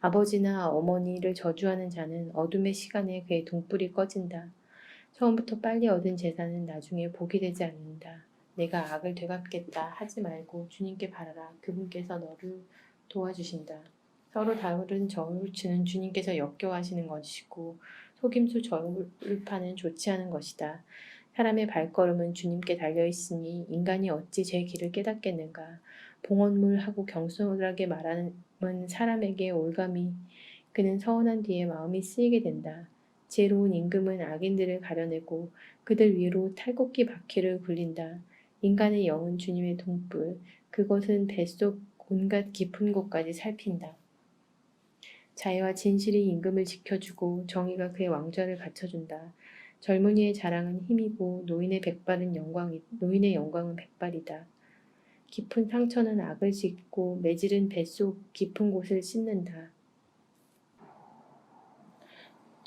아버지나 어머니를 저주하는 자는 어둠의 시간에 그의 등불이 꺼진다. 처음부터 빨리 얻은 재산은 나중에 복이 되지 않는다. 내가 악을 되갚겠다 하지 말고 주님께 바라라. 그분께서 너를 도와주신다. 서로 다른 저울추는 주님께서 역겨워하시는 것이고 속임수 저울파는 좋지 않은 것이다. 사람의 발걸음은 주님께 달려있으니 인간이 어찌 제 길을 깨닫겠는가. 봉헌물하고 경솔하게 말하는 사람에게 올감이 그는 서운한 뒤에 마음이 쓰이게 된다. 지혜로운 임금은 악인들을 가려내고 그들 위로 탈곡기 바퀴를 굴린다. 인간의 영은 주님의 동불, 그것은 뱃속 온갖 깊은 곳까지 살핀다. 자애와 진실이 임금을 지켜주고 정의가 그의 왕좌를 갖춰준다. 젊은이의 자랑은 힘이고 노인의 영광은 백발이다. 깊은 상처는 악을 씻고 매질은 뱃속 깊은 곳을 씻는다.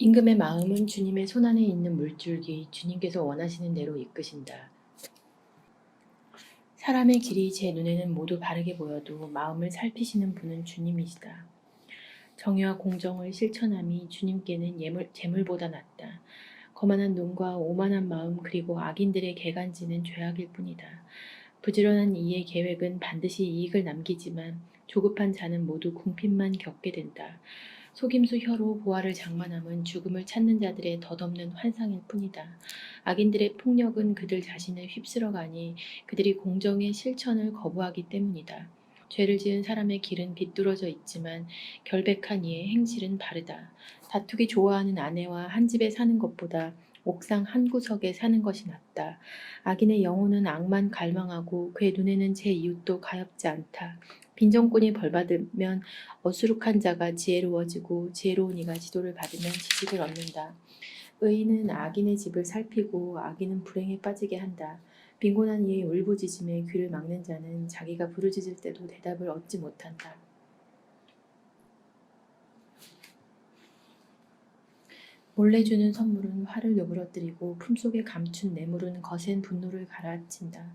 임금의 마음은 주님의 손안에 있는 물줄기, 주님께서 원하시는 대로 이끄신다. 사람의 길이 제 눈에는 모두 바르게 보여도 마음을 살피시는 분은 주님이시다. 정의와 공정을 실천함이 주님께는 재물보다 낫다. 거만한 눈과 오만한 마음 그리고 악인들의 개간지는 죄악일 뿐이다. 부지런한 이의 계획은 반드시 이익을 남기지만 조급한 자는 모두 궁핍만 겪게 된다. 속임수 혀로 보화를 장만함은 죽음을 찾는 자들의 덧없는 환상일 뿐이다. 악인들의 폭력은 그들 자신을 휩쓸어가니 그들이 공정의 실천을 거부하기 때문이다. 죄를 지은 사람의 길은 비뚤어져 있지만 결백한 이의 행실은 바르다. 다투기 좋아하는 아내와 한 집에 사는 것보다 옥상 한 구석에 사는 것이 낫다. 악인의 영혼은 악만 갈망하고 그의 눈에는 제 이웃도 가엾지 않다. 빈정꾼이 벌받으면 어수룩한 자가 지혜로워지고 지혜로운 이가 지도를 받으면 지식을 얻는다. 의인은 악인의 집을 살피고 악인은 불행에 빠지게 한다. 빈곤한 이의 울부짖음에 귀를 막는 자는 자기가 부르짖을 때도 대답을 얻지 못한다. 몰래 주는 선물은 화를 누그러뜨리고 품속에 감춘 뇌물은 거센 분노를 가라앉힌다.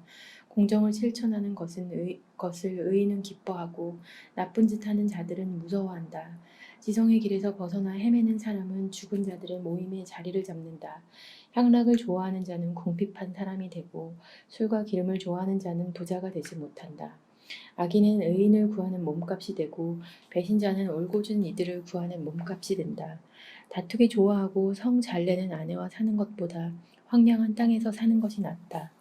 공정을 실천하는 것을 의인은 기뻐하고 나쁜 짓 하는 자들은 무서워한다. 지성의 길에서 벗어나 헤매는 사람은 죽은 자들의 모임에 자리를 잡는다. 향락을 좋아하는 자는 궁핍한 사람이 되고 술과 기름을 좋아하는 자는 부자가 되지 못한다. 악인은 의인을 구하는 몸값이 되고 배신자는 올곧은 이들을 구하는 몸값이 된다. 다투기 좋아하고 성 잘 내는 아내와 사는 것보다 황량한 땅에서 사는 것이 낫다.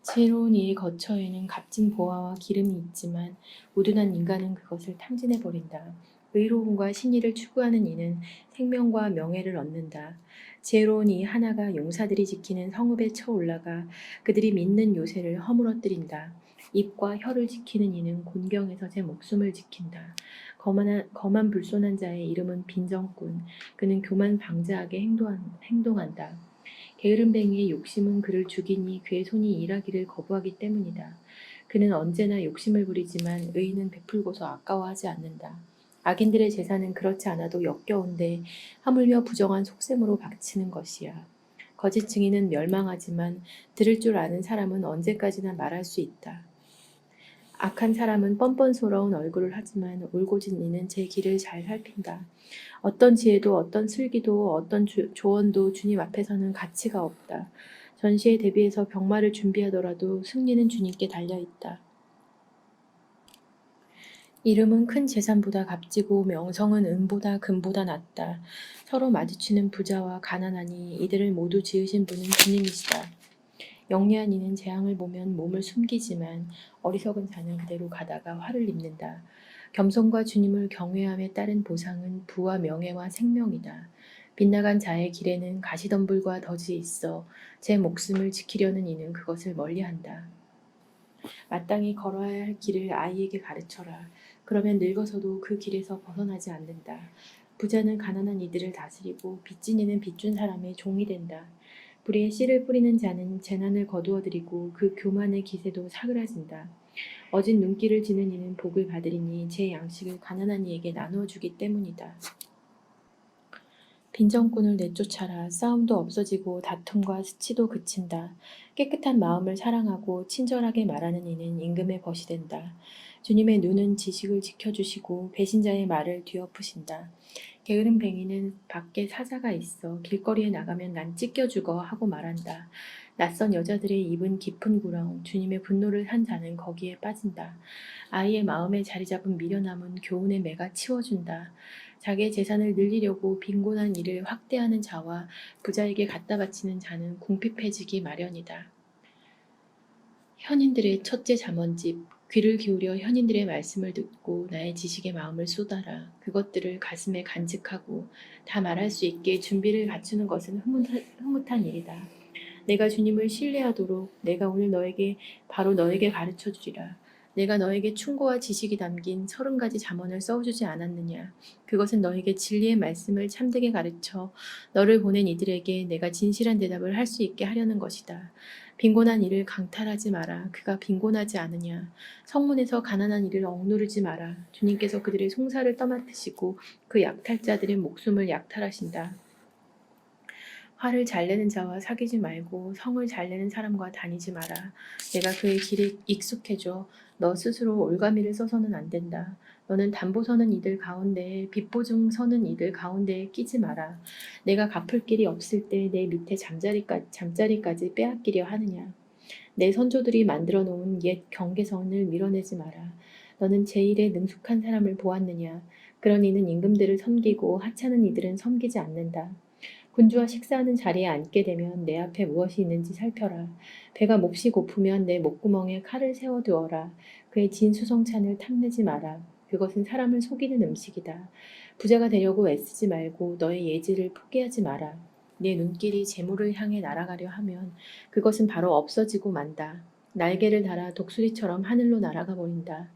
지혜로운 이의 거처에는 값진 보화와 기름이 있지만 우둔한 인간은 그것을 탕진해버린다. 의로움과 신의를 추구하는 이는 생명과 명예를 얻는다. 지혜로운 이 하나가 용사들이 지키는 성읍에 쳐 올라가 그들이 믿는 요새를 허물어뜨린다. 입과 혀를 지키는 이는 곤경에서 제 목숨을 지킨다. 거만 불손한 자의 이름은 빈정꾼. 그는 교만 방자하게 행동한다. 게으름뱅이의 욕심은 그를 죽이니 그의 손이 일하기를 거부하기 때문이다. 그는 언제나 욕심을 부리지만 의인은 베풀고서 아까워하지 않는다. 악인들의 제사는 그렇지 않아도 역겨운데 하물며 부정한 속셈으로 박치는 것이야. 거짓 증인은 멸망하지만 들을 줄 아는 사람은 언제까지나 말할 수 있다. 악한 사람은 뻔뻔스러운 얼굴을 하지만 올곧은 이는 제 길을 잘 살핀다. 어떤 지혜도 어떤 슬기도 어떤 조언도 주님 앞에서는 가치가 없다. 전시에 대비해서 병마를 준비하더라도 승리는 주님께 달려있다. 이름은 큰 재산보다 값지고 명성은 은보다 금보다 낫다. 서로 마주치는 부자와 가난하니 이들을 모두 지으신 분은 주님이시다. 영리한 이는 재앙을 보면 몸을 숨기지만 어리석은 자는 그대로 가다가 화를 입는다. 겸손과 주님을 경외함에 따른 보상은 부와 명예와 생명이다. 빗나간 자의 길에는 가시덤불과 덫이 있어 제 목숨을 지키려는 이는 그것을 멀리한다. 마땅히 걸어야 할 길을 아이에게 가르쳐라. 그러면 늙어서도 그 길에서 벗어나지 않는다. 부자는 가난한 이들을 다스리고 빚진 이는 빚준 사람의 종이 된다. 불의의 씨를 뿌리는 자는 재난을 거두어들이고 그 교만의 기세도 사그라진다. 어진 눈길을 지는 이는 복을 받으리니 제 양식을 가난한 이에게 나누어 주기 때문이다. 빈정꾼을 내쫓아라. 싸움도 없어지고 다툼과 스치도 그친다. 깨끗한 마음을 사랑하고 친절하게 말하는 이는 임금의 벗이 된다. 주님의 눈은 지식을 지켜주시고 배신자의 말을 뒤엎으신다. 게으른 뱅이는 밖에 사자가 있어 길거리에 나가면 난 찢겨 죽어 하고 말한다. 낯선 여자들의 입은 깊은 구렁, 주님의 분노를 한 자는 거기에 빠진다. 아이의 마음에 자리 잡은 미련함은 교훈의 매가 치워준다. 자기의 재산을 늘리려고 빈곤한 이를 확대하는 자와 부자에게 갖다 바치는 자는 궁핍해지기 마련이다. 현인들의 첫째 잠언집. 귀를 기울여 현인들의 말씀을 듣고 나의 지식의 마음을 쏟아라. 그것들을 가슴에 간직하고 다 말할 수 있게 준비를 갖추는 것은 흐뭇한 일이다. 내가 주님을 신뢰하도록 내가 오늘 바로 너에게 가르쳐 주리라. 내가 너에게 충고와 지식이 담긴 30가지 잠언을 써주지 않았느냐. 그것은 너에게 진리의 말씀을 참되게 가르쳐 너를 보낸 이들에게 내가 진실한 대답을 할 수 있게 하려는 것이다. 빈곤한 이를 강탈하지 마라. 그가 빈곤하지 않으냐. 성문에서 가난한 이를 억누르지 마라. 주님께서 그들의 송사를 떠맡으시고 그 약탈자들의 목숨을 약탈하신다. 화를 잘 내는 자와 사귀지 말고 성을 잘 내는 사람과 다니지 마라. 내가 그의 길에 익숙해져 너 스스로 올가미를 써서는 안 된다. 너는 담보 서는 이들 가운데에 빚보증 서는 이들 가운데에 끼지 마라. 내가 갚을 길이 없을 때 내 밑에 잠자리까지 빼앗기려 하느냐. 내 선조들이 만들어 놓은 옛 경계선을 밀어내지 마라. 너는 제1에 능숙한 사람을 보았느냐. 그런 이는 임금들을 섬기고 하찮은 이들은 섬기지 않는다. 군주와 식사하는 자리에 앉게 되면 내 앞에 무엇이 있는지 살펴라. 배가 몹시 고프면 내 목구멍에 칼을 세워두어라. 그의 진수성찬을 탐내지 마라. 그것은 사람을 속이는 음식이다. 부자가 되려고 애쓰지 말고 너의 예지를 포기하지 마라. 내 눈길이 재물을 향해 날아가려 하면 그것은 바로 없어지고 만다. 날개를 달아 독수리처럼 하늘로 날아가 버린다.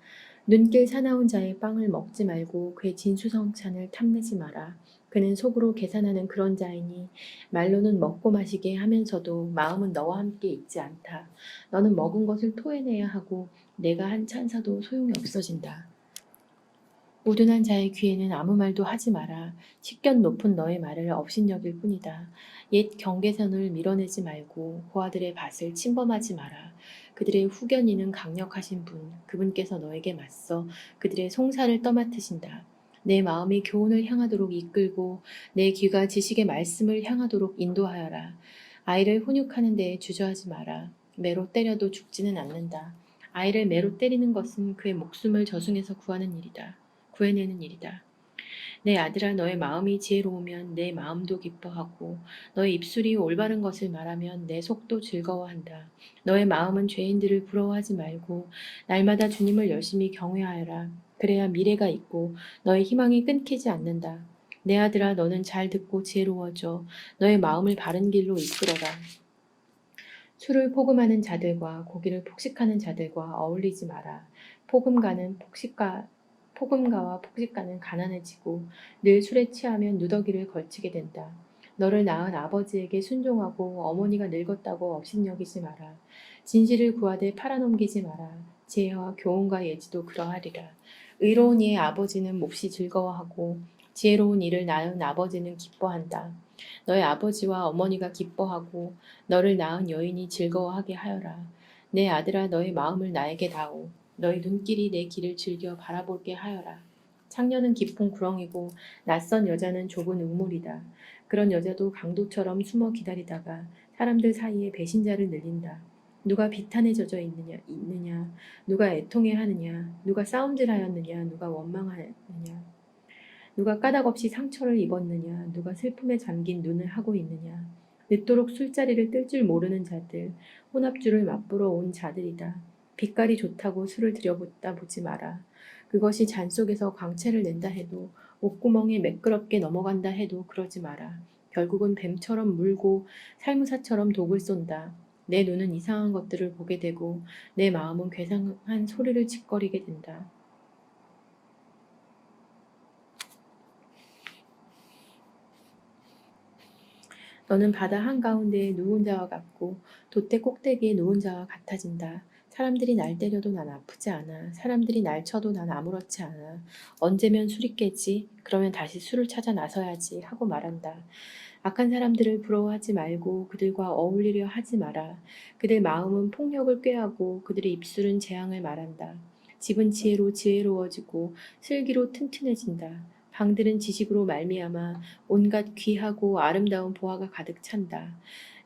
눈길 사나운 자의 빵을 먹지 말고 그의 진수성찬을 탐내지 마라. 그는 속으로 계산하는 그런 자이니 말로는 먹고 마시게 하면서도 마음은 너와 함께 있지 않다. 너는 먹은 것을 토해내야 하고 내가 한 찬사도 소용이 없어진다. 우둔한 자의 귀에는 아무 말도 하지 마라. 식견 높은 너의 말을 업신여길 뿐이다. 옛 경계선을 밀어내지 말고 고아들의 밭을 침범하지 마라. 그들의 후견인은 강력하신 분, 그분께서 너에게 맞서 그들의 송사를 떠맡으신다. 내 마음이 교훈을 향하도록 이끌고 내 귀가 지식의 말씀을 향하도록 인도하여라. 아이를 훈육하는 데에 주저하지 마라. 매로 때려도 죽지는 않는다. 아이를 매로 때리는 것은 그의 목숨을 저승에서 구해내는 일이다. 내 아들아, 너의 마음이 지혜로우면 내 마음도 기뻐하고 너의 입술이 올바른 것을 말하면 내 속도 즐거워한다. 너의 마음은 죄인들을 부러워하지 말고 날마다 주님을 열심히 경외하여라. 그래야 미래가 있고 너의 희망이 끊기지 않는다. 내 아들아, 너는 잘 듣고 지혜로워져. 너의 마음을 바른 길로 이끌어라. 술을 포금하는 자들과 고기를 폭식하는 자들과 어울리지 마라. 포금가와 폭식가는 가난해지고 늘 술에 취하면 누더기를 걸치게 된다. 너를 낳은 아버지에게 순종하고 어머니가 늙었다고 업신여기지 마라. 진실을 구하되 팔아넘기지 마라. 지혜와 교훈과 예지도 그러하리라. 의로운 이의 아버지는 몹시 즐거워하고 지혜로운 이를 낳은 아버지는 기뻐한다. 너의 아버지와 어머니가 기뻐하고 너를 낳은 여인이 즐거워하게 하여라. 내 아들아, 너의 마음을 나에게 다오. 너의 눈길이 내 길을 즐겨 바라보게 하여라. 창녀는 깊은 구렁이고 낯선 여자는 좁은 우물이다. 그런 여자도 강도처럼 숨어 기다리다가 사람들 사이에 배신자를 늘린다. 누가 비탄에 젖어 있느냐, 누가 애통해하느냐, 누가 싸움질하였느냐, 누가 원망하느냐, 누가 까닭없이 상처를 입었느냐, 누가 슬픔에 잠긴 눈을 하고 있느냐. 늦도록 술자리를 뜰 줄 모르는 자들, 혼합주를 맛보러 온 자들이다. 빛깔이 좋다고 술을 들여보다 보지 마라. 그것이 잔 속에서 광채를 낸다 해도, 옷구멍에 매끄럽게 넘어간다 해도 그러지 마라. 결국은 뱀처럼 물고 살무사처럼 독을 쏜다. 내 눈은 이상한 것들을 보게 되고 내 마음은 괴상한 소리를 짓거리게 된다. 너는 바다 한가운데에 누운 자와 같고 돛대 꼭대기에 누운 자와 같아진다. 사람들이 날 때려도 난 아프지 않아. 사람들이 날 쳐도 난 아무렇지 않아. 언제면 술이 깨지? 그러면 다시 술을 찾아 나서야지 하고 말한다. 악한 사람들을 부러워하지 말고 그들과 어울리려 하지 마라. 그들 마음은 폭력을 꾀하고 그들의 입술은 재앙을 말한다. 집은 지혜로 지혜로워지고 슬기로 튼튼해진다. 방들은 지식으로 말미암아 온갖 귀하고 아름다운 보화가 가득 찬다.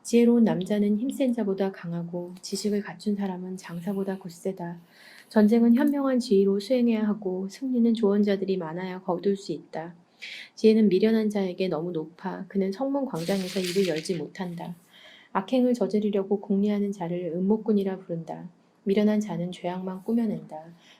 지혜로운 남자는 힘센 자보다 강하고 지식을 갖춘 사람은 장사보다 굳세다. 전쟁은 현명한 지위로 수행해야 하고 승리는 조언자들이 많아야 거둘 수 있다. 지혜는 미련한 자에게 너무 높아 그는 성문 광장에서 입을 열지 못한다. 악행을 저지르려고 궁리하는 자를 음모꾼이라 부른다. 미련한 자는 죄악만 꾸며낸다.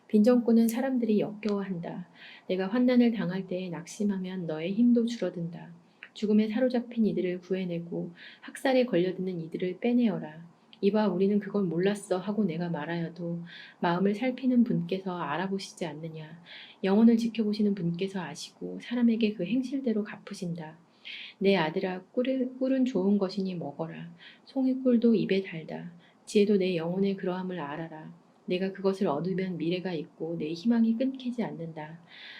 빈정꾼은 사람들이 역겨워한다. 내가 환난을 당할 때에 낙심하면 너의 힘도 줄어든다. 죽음에 사로잡힌 이들을 구해내고 학살에 걸려드는 이들을 빼내어라. 이봐, 우리는 그걸 몰랐어 하고 내가 말하여도 마음을 살피는 분께서 알아보시지 않느냐. 영혼을 지켜보시는 분께서 아시고 사람에게 그 행실대로 갚으신다. 내 아들아, 꿀은 좋은 것이니 먹어라. 송이꿀도 입에 달다. 지혜도 내 영혼의 그러함을 알아라. 내가 그것을 얻으면 미래가 있고 내 희망이 끊기지 않는다.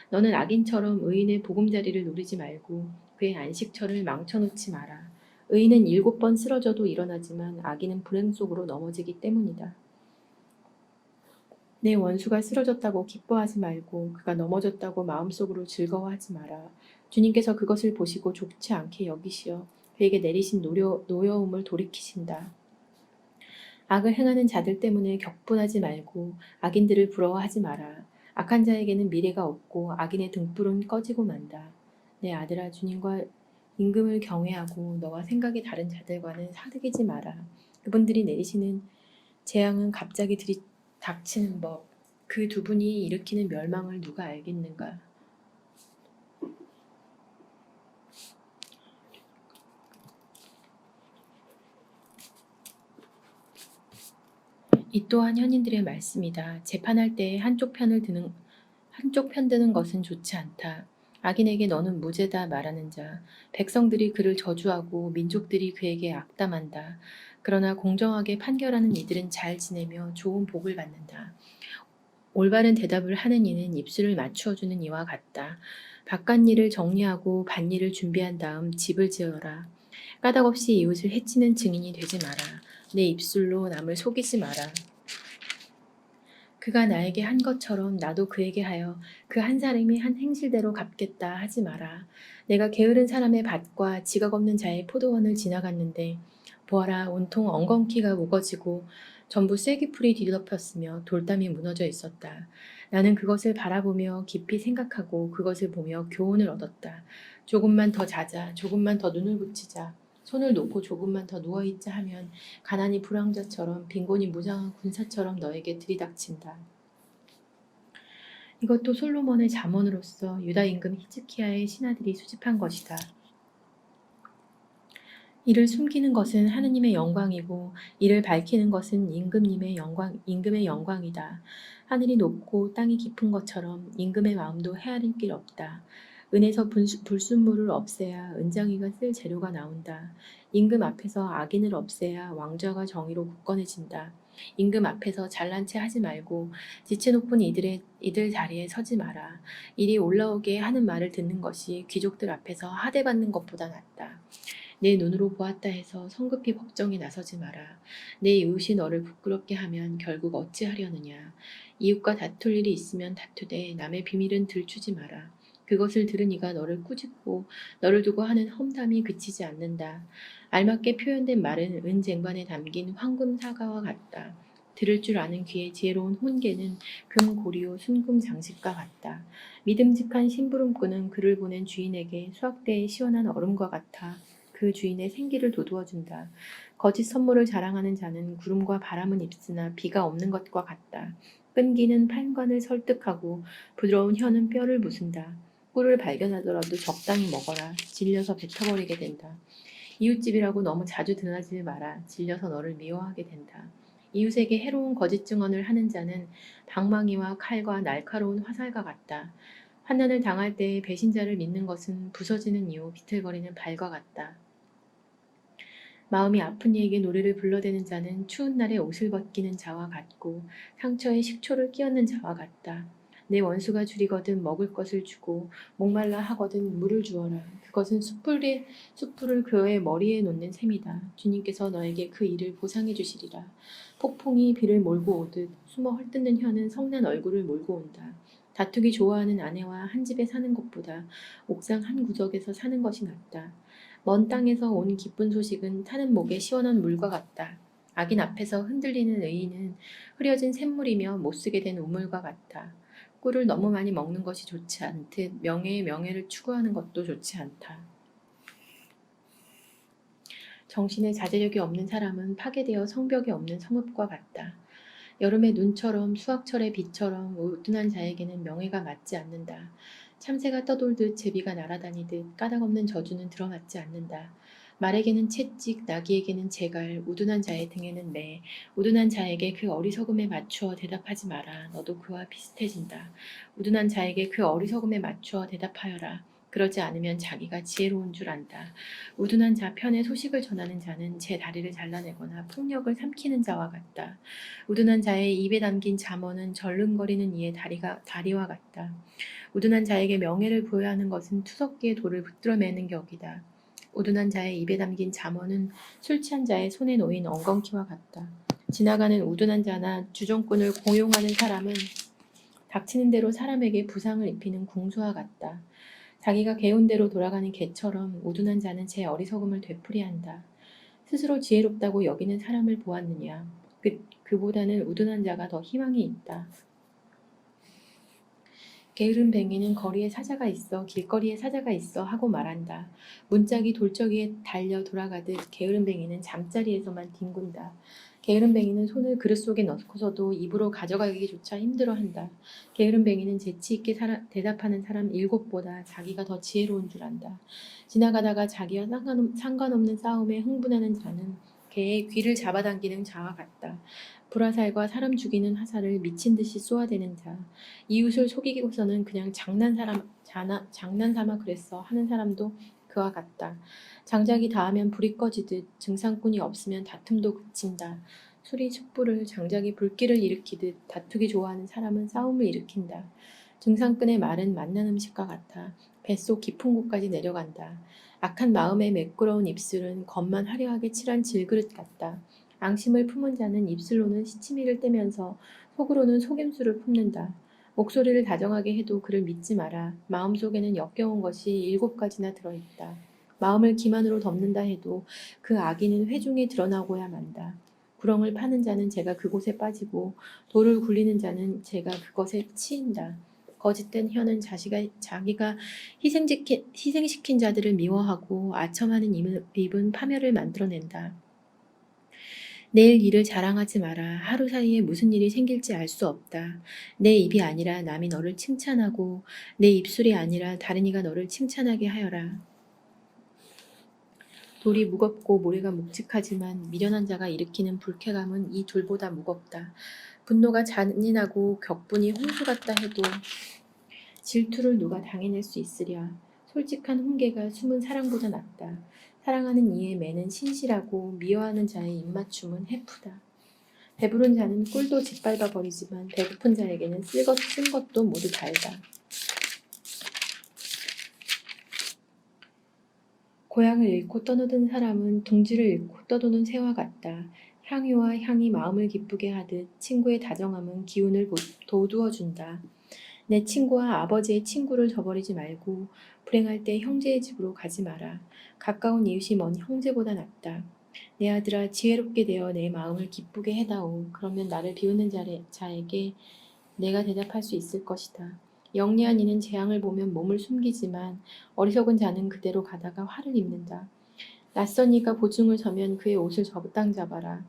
너는 악인처럼 의인의 보금자리를 누리지 말고 그의 안식처를 망쳐놓지 마라. 의인은 7번 쓰러져도 일어나지만 악인은 불행 속으로 넘어지기 때문이다. 내 원수가 쓰러졌다고 기뻐하지 말고 그가 넘어졌다고 마음속으로 즐거워하지 마라. 주님께서 그것을 보시고 좋지 않게 여기시어 그에게 내리신 노여움을 돌이키신다. 악을 행하는 자들 때문에 격분하지 말고 악인들을 부러워하지 마라. 악한 자에게는 미래가 없고 악인의 등불은 꺼지고 만다. 내 아들아, 주님과 임금을 경외하고 너와 생각이 다른 자들과는 사득이지 마라. 그분들이 내리시는 재앙은 갑자기 닥치는 법. 그 두 분이 일으키는 멸망을 누가 알겠는가? 이 또한 현인들의 말씀이다. 재판할 때에 한쪽 편 드는 것은 좋지 않다. 악인에게 너는 무죄다 말하는 자, 백성들이 그를 저주하고 민족들이 그에게 악담한다. 그러나 공정하게 판결하는 이들은 잘 지내며 좋은 복을 받는다. 올바른 대답을 하는 이는 입술을 맞추어주는 이와 같다. 바깥일을 정리하고 밭일을 준비한 다음 집을 지어라. 까닭없이 이웃을 해치는 증인이 되지 마라. 내 입술로 남을 속이지 마라. 그가 나에게 한 것처럼 나도 그에게 하여 그 한 사람이 한 행실대로 갚겠다 하지 마라. 내가 게으른 사람의 밭과 지각 없는 자의 포도원을 지나갔는데 보아라, 온통 엉겅퀴가 우거지고 전부 쐐기풀이 뒤덮였으며 돌담이 무너져 있었다. 나는 그것을 바라보며 깊이 생각하고 그것을 보며 교훈을 얻었다. 조금만 더 자자, 조금만 더 눈을 붙이자, 손을 놓고 조금만 더 누워있자 하면 가난이 불황자처럼 빈곤이 무장한 군사처럼 너에게 들이닥친다. 이것도 솔로몬의 잠언으로서 유다 임금 히즈키야의 신하들이 수집한 것이다. 이를 숨기는 것은 하느님의 영광이고 이를 밝히는 것은 임금의 영광이다. 하늘이 높고 땅이 깊은 것처럼 임금의 마음도 헤아릴 길 없다. 은에서 불순물을 없애야 은장이가 쓸 재료가 나온다. 임금 앞에서 악인을 없애야 왕좌가 정의로 굳건해진다. 임금 앞에서 잘난 체 하지 말고 지체 높은 이들 자리에 서지 마라. 이리 올라오게 하는 말을 듣는 것이 귀족들 앞에서 하대받는 것보다 낫다. 내 눈으로 보았다 해서 성급히 법정에 나서지 마라. 내 이웃이 너를 부끄럽게 하면 결국 어찌하려느냐. 이웃과 다툴 일이 있으면 다투되 남의 비밀은 들추지 마라. 그것을 들은 이가 너를 꾸짖고 너를 두고 하는 험담이 그치지 않는다. 알맞게 표현된 말은 은쟁반에 담긴 황금 사과와 같다. 들을 줄 아는 귀에 지혜로운 혼계는 금 고리요 순금 장식과 같다. 믿음직한 심부름꾼은 그를 보낸 주인에게 수확대의 시원한 얼음과 같아 그 주인의 생기를 돋우어준다. 거짓 선물을 자랑하는 자는 구름과 바람은 입으나 비가 없는 것과 같다. 끈기는 판관을 설득하고 부드러운 혀는 뼈를 부순다. 꿀을 발견하더라도 적당히 먹어라. 질려서 뱉어버리게 된다. 이웃집이라고 너무 자주 드나들지 마라. 질려서 너를 미워하게 된다. 이웃에게 해로운 거짓 증언을 하는 자는 방망이와 칼과 날카로운 화살과 같다. 환난을 당할 때에 배신자를 믿는 것은 부서지는 이유 비틀거리는 발과 같다. 마음이 아픈 이에게 노래를 불러대는 자는 추운 날에 옷을 벗기는 자와 같고 상처에 식초를 끼얹는 자와 같다. 내 원수가 줄이거든 먹을 것을 주고 목말라 하거든 물을 주어라. 그것은 숯불을 그의 머리에 놓는 셈이다. 주님께서 너에게 그 일을 보상해 주시리라. 폭풍이 비를 몰고 오듯 숨어 헐뜯는 혀는 성난 얼굴을 몰고 온다. 다투기 좋아하는 아내와 한 집에 사는 것보다 옥상 한 구석에서 사는 것이 낫다. 먼 땅에서 온 기쁜 소식은 타는 목에 시원한 물과 같다. 악인 앞에서 흔들리는 의인은 흐려진 샘물이며 못쓰게 된 우물과 같다. 꿀을 너무 많이 먹는 것이 좋지 않듯 명예를 추구하는 것도 좋지 않다. 정신에 자제력이 없는 사람은 파괴되어 성벽이 없는 성읍과 같다. 여름의 눈처럼 수확철의 비처럼 우둔한 자에게는 명예가 맞지 않는다. 참새가 떠돌듯 제비가 날아다니듯 까닭없는 저주는 들어맞지 않는다. 말에게는 채찍, 나귀에게는 재갈, 우둔한 자의 등에는 매, 우둔한 자에게 그 어리석음에 맞추어 대답하지 마라. 너도 그와 비슷해진다. 우둔한 자에게 그 어리석음에 맞추어 대답하여라. 그러지 않으면 자기가 지혜로운 줄 안다. 우둔한 자 편에 소식을 전하는 자는 제 다리를 잘라내거나 폭력을 삼키는 자와 같다. 우둔한 자의 입에 담긴 잠언은 절름거리는 이의 다리와 같다. 우둔한 자에게 명예를 부여하는 것은 투석기의 돌을 붙들어매는 격이다. 우둔한 자의 입에 담긴 잠언은 술 취한 자의 손에 놓인 엉겅퀴와 같다. 지나가는 우둔한 자나 주정꾼을 공용하는 사람은 닥치는 대로 사람에게 부상을 입히는 궁수와 같다. 자기가 개운 대로 돌아가는 개처럼 우둔한 자는 제 어리석음을 되풀이한다. 스스로 지혜롭다고 여기는 사람을 보았느냐? 그보다는 우둔한 자가 더 희망이 있다. 게으른 뱅이는 거리에 사자가 있어 길거리에 사자가 있어 하고 말한다. 문짝이 돌적이에 달려 돌아가듯 게으른 뱅이는 잠자리에서만 뒹군다. 게으른 뱅이는 손을 그릇 속에 넣고서도 입으로 가져가기조차 힘들어한다. 게으른 뱅이는 재치 있게 대답하는 사람 7보다 자기가 더 지혜로운 줄 안다. 지나가다가 자기와 상관없는 싸움에 흥분하는 자는 개의 귀를 잡아당기는 자와 같다. 불화살과 사람 죽이는 화살을 미친 듯이 쏘아대는 자. 이웃을 속이고서는 그냥 장난삼아 그랬어 하는 사람도 그와 같다. 장작이 닿으면 불이 꺼지듯 증상꾼이 없으면 다툼도 그친다. 술이 촛불을 장작이 불길을 일으키듯 다투기 좋아하는 사람은 싸움을 일으킨다. 증상꾼의 말은 맛난 음식과 같아 뱃속 깊은 곳까지 내려간다. 악한 마음의 매끄러운 입술은 겉만 화려하게 칠한 질그릇 같다. 앙심을 품은 자는 입술로는 시치미를 떼면서 속으로는 속임수를 품는다. 목소리를 다정하게 해도 그를 믿지 마라. 마음속에는 역겨운 것이 7가지나 들어있다. 마음을 기만으로 덮는다 해도 그 악의는 회중에 드러나고야 만다. 구렁을 파는 자는 제가 그곳에 빠지고 돌을 굴리는 자는 제가 그것에 치인다. 거짓된 혀는 자기가 희생시킨 자들을 미워하고 아첨하는 입은 파멸을 만들어낸다. 내일 일을 자랑하지 마라. 하루 사이에 무슨 일이 생길지 알 수 없다. 내 입이 아니라 남이 너를 칭찬하고 내 입술이 아니라 다른 이가 너를 칭찬하게 하여라. 돌이 무겁고 모래가 묵직하지만 미련한 자가 일으키는 불쾌감은 이 돌보다 무겁다. 분노가 잔인하고 격분이 홍수 같다 해도 질투를 누가 당해낼 수 있으랴. 솔직한 훈계가 숨은 사랑보다 낫다. 사랑하는 이의 매는 신실하고 미워하는 자의 입맞춤은 해프다. 배부른 자는 꿀도 짓밟아 버리지만 배고픈 자에게는 쓴 것도 모두 달다. 고향을 잃고 떠나든 사람은 둥지를 잃고 떠도는 새와 같다. 향유와 향이 마음을 기쁘게 하듯 친구의 다정함은 기운을 돋우어준다. 내 친구와 아버지의 친구를 저버리지 말고 불행할 때 형제의 집으로 가지 마라. 가까운 이웃이 먼 형제보다 낫다. 내 아들아 지혜롭게 되어 내 마음을 기쁘게 해다오. 그러면 나를 비웃는 자에게 내가 대답할 수 있을 것이다. 영리한 이는 재앙을 보면 몸을 숨기지만 어리석은 자는 그대로 가다가 화를 입는다. 낯선 이가 보증을 서면 그의 옷을 적당 잡아라.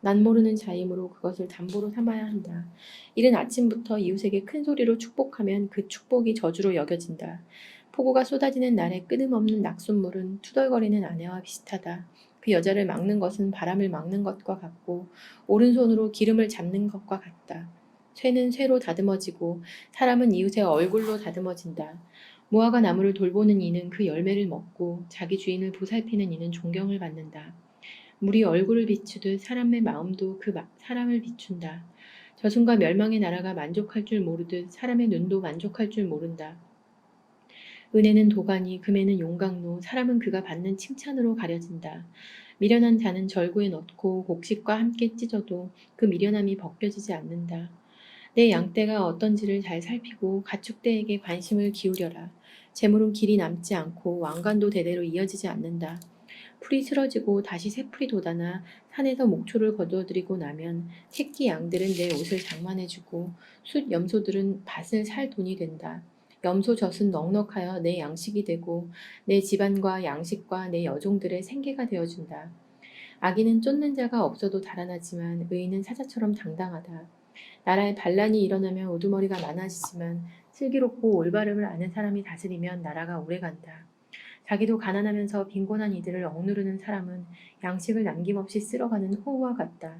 난 모르는 자이므로 그것을 담보로 삼아야 한다. 이른 아침부터 이웃에게 큰 소리로 축복하면 그 축복이 저주로 여겨진다. 폭우가 쏟아지는 날에 끊임없는 낙숫물은 투덜거리는 아내와 비슷하다. 그 여자를 막는 것은 바람을 막는 것과 같고 오른손으로 기름을 잡는 것과 같다. 쇠는 쇠로 다듬어지고 사람은 이웃의 얼굴로 다듬어진다. 무화과 나무를 돌보는 이는 그 열매를 먹고 자기 주인을 보살피는 이는 존경을 받는다. 물이 얼굴을 비추듯 사람의 마음도 사람을 비춘다. 저승과 멸망의 나라가 만족할 줄 모르듯 사람의 눈도 만족할 줄 모른다. 은혜는 도가니, 금에는 용광로, 사람은 그가 받는 칭찬으로 가려진다. 미련한 자는 절구에 넣고 곡식과 함께 찢어도 그 미련함이 벗겨지지 않는다. 내 양떼가 어떤지를 잘 살피고 가축대에게 관심을 기울여라. 재물은 길이 남지 않고 왕관도 대대로 이어지지 않는다. 풀이 쓰러지고 다시 새 풀이 돋아나 산에서 목초를 거두어들이고 나면 새끼 양들은 내 옷을 장만해주고 숫 염소들은 밭을 살 돈이 된다. 염소 젖은 넉넉하여 내 양식이 되고 내 집안과 양식과 내 여종들의 생계가 되어준다. 악인은 쫓는 자가 없어도 달아나지만 의인은 사자처럼 당당하다. 나라에 반란이 일어나면 우두머리가 많아지지만 슬기롭고 올바름을 아는 사람이 다스리면 나라가 오래간다. 자기도 가난하면서 빈곤한 이들을 억누르는 사람은 양식을 남김없이 쓸어가는 호우와 같다.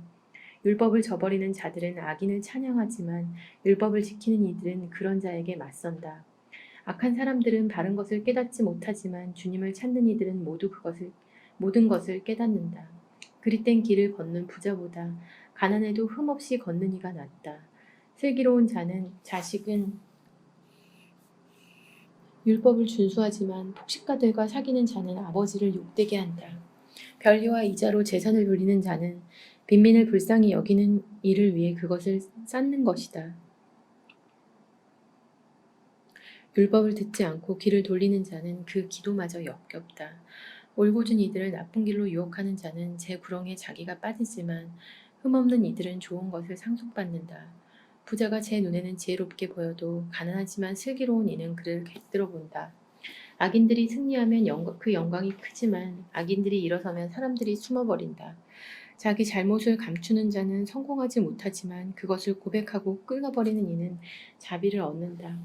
율법을 저버리는 자들은 악인을 찬양하지만 율법을 지키는 이들은 그런 자에게 맞선다. 악한 사람들은 바른 것을 깨닫지 못하지만 주님을 찾는 이들은 모든 것을 깨닫는다. 그릿된 길을 걷는 부자보다 가난해도 흠없이 걷는 이가 낫다. 슬기로운 자식은 율법을 준수하지만 폭식가들과 사귀는 자는 아버지를 욕되게 한다. 변리와 이자로 재산을 돌리는 자는 빈민을 불쌍히 여기는 이를 위해 그것을 쌓는 것이다. 율법을 듣지 않고 귀를 돌리는 자는 그 기도마저 역겹다. 올곧은 이들을 나쁜 길로 유혹하는 자는 제 구렁에 자기가 빠지지만 흠없는 이들은 좋은 것을 상속받는다. 부자가 제 눈에는 지혜롭게 보여도 가난하지만 슬기로운 이는 그를 객들어 본다. 악인들이 승리하면 그 영광이 크지만 악인들이 일어서면 사람들이 숨어버린다. 자기 잘못을 감추는 자는 성공하지 못하지만 그것을 고백하고 끊어버리는 이는 자비를 얻는다.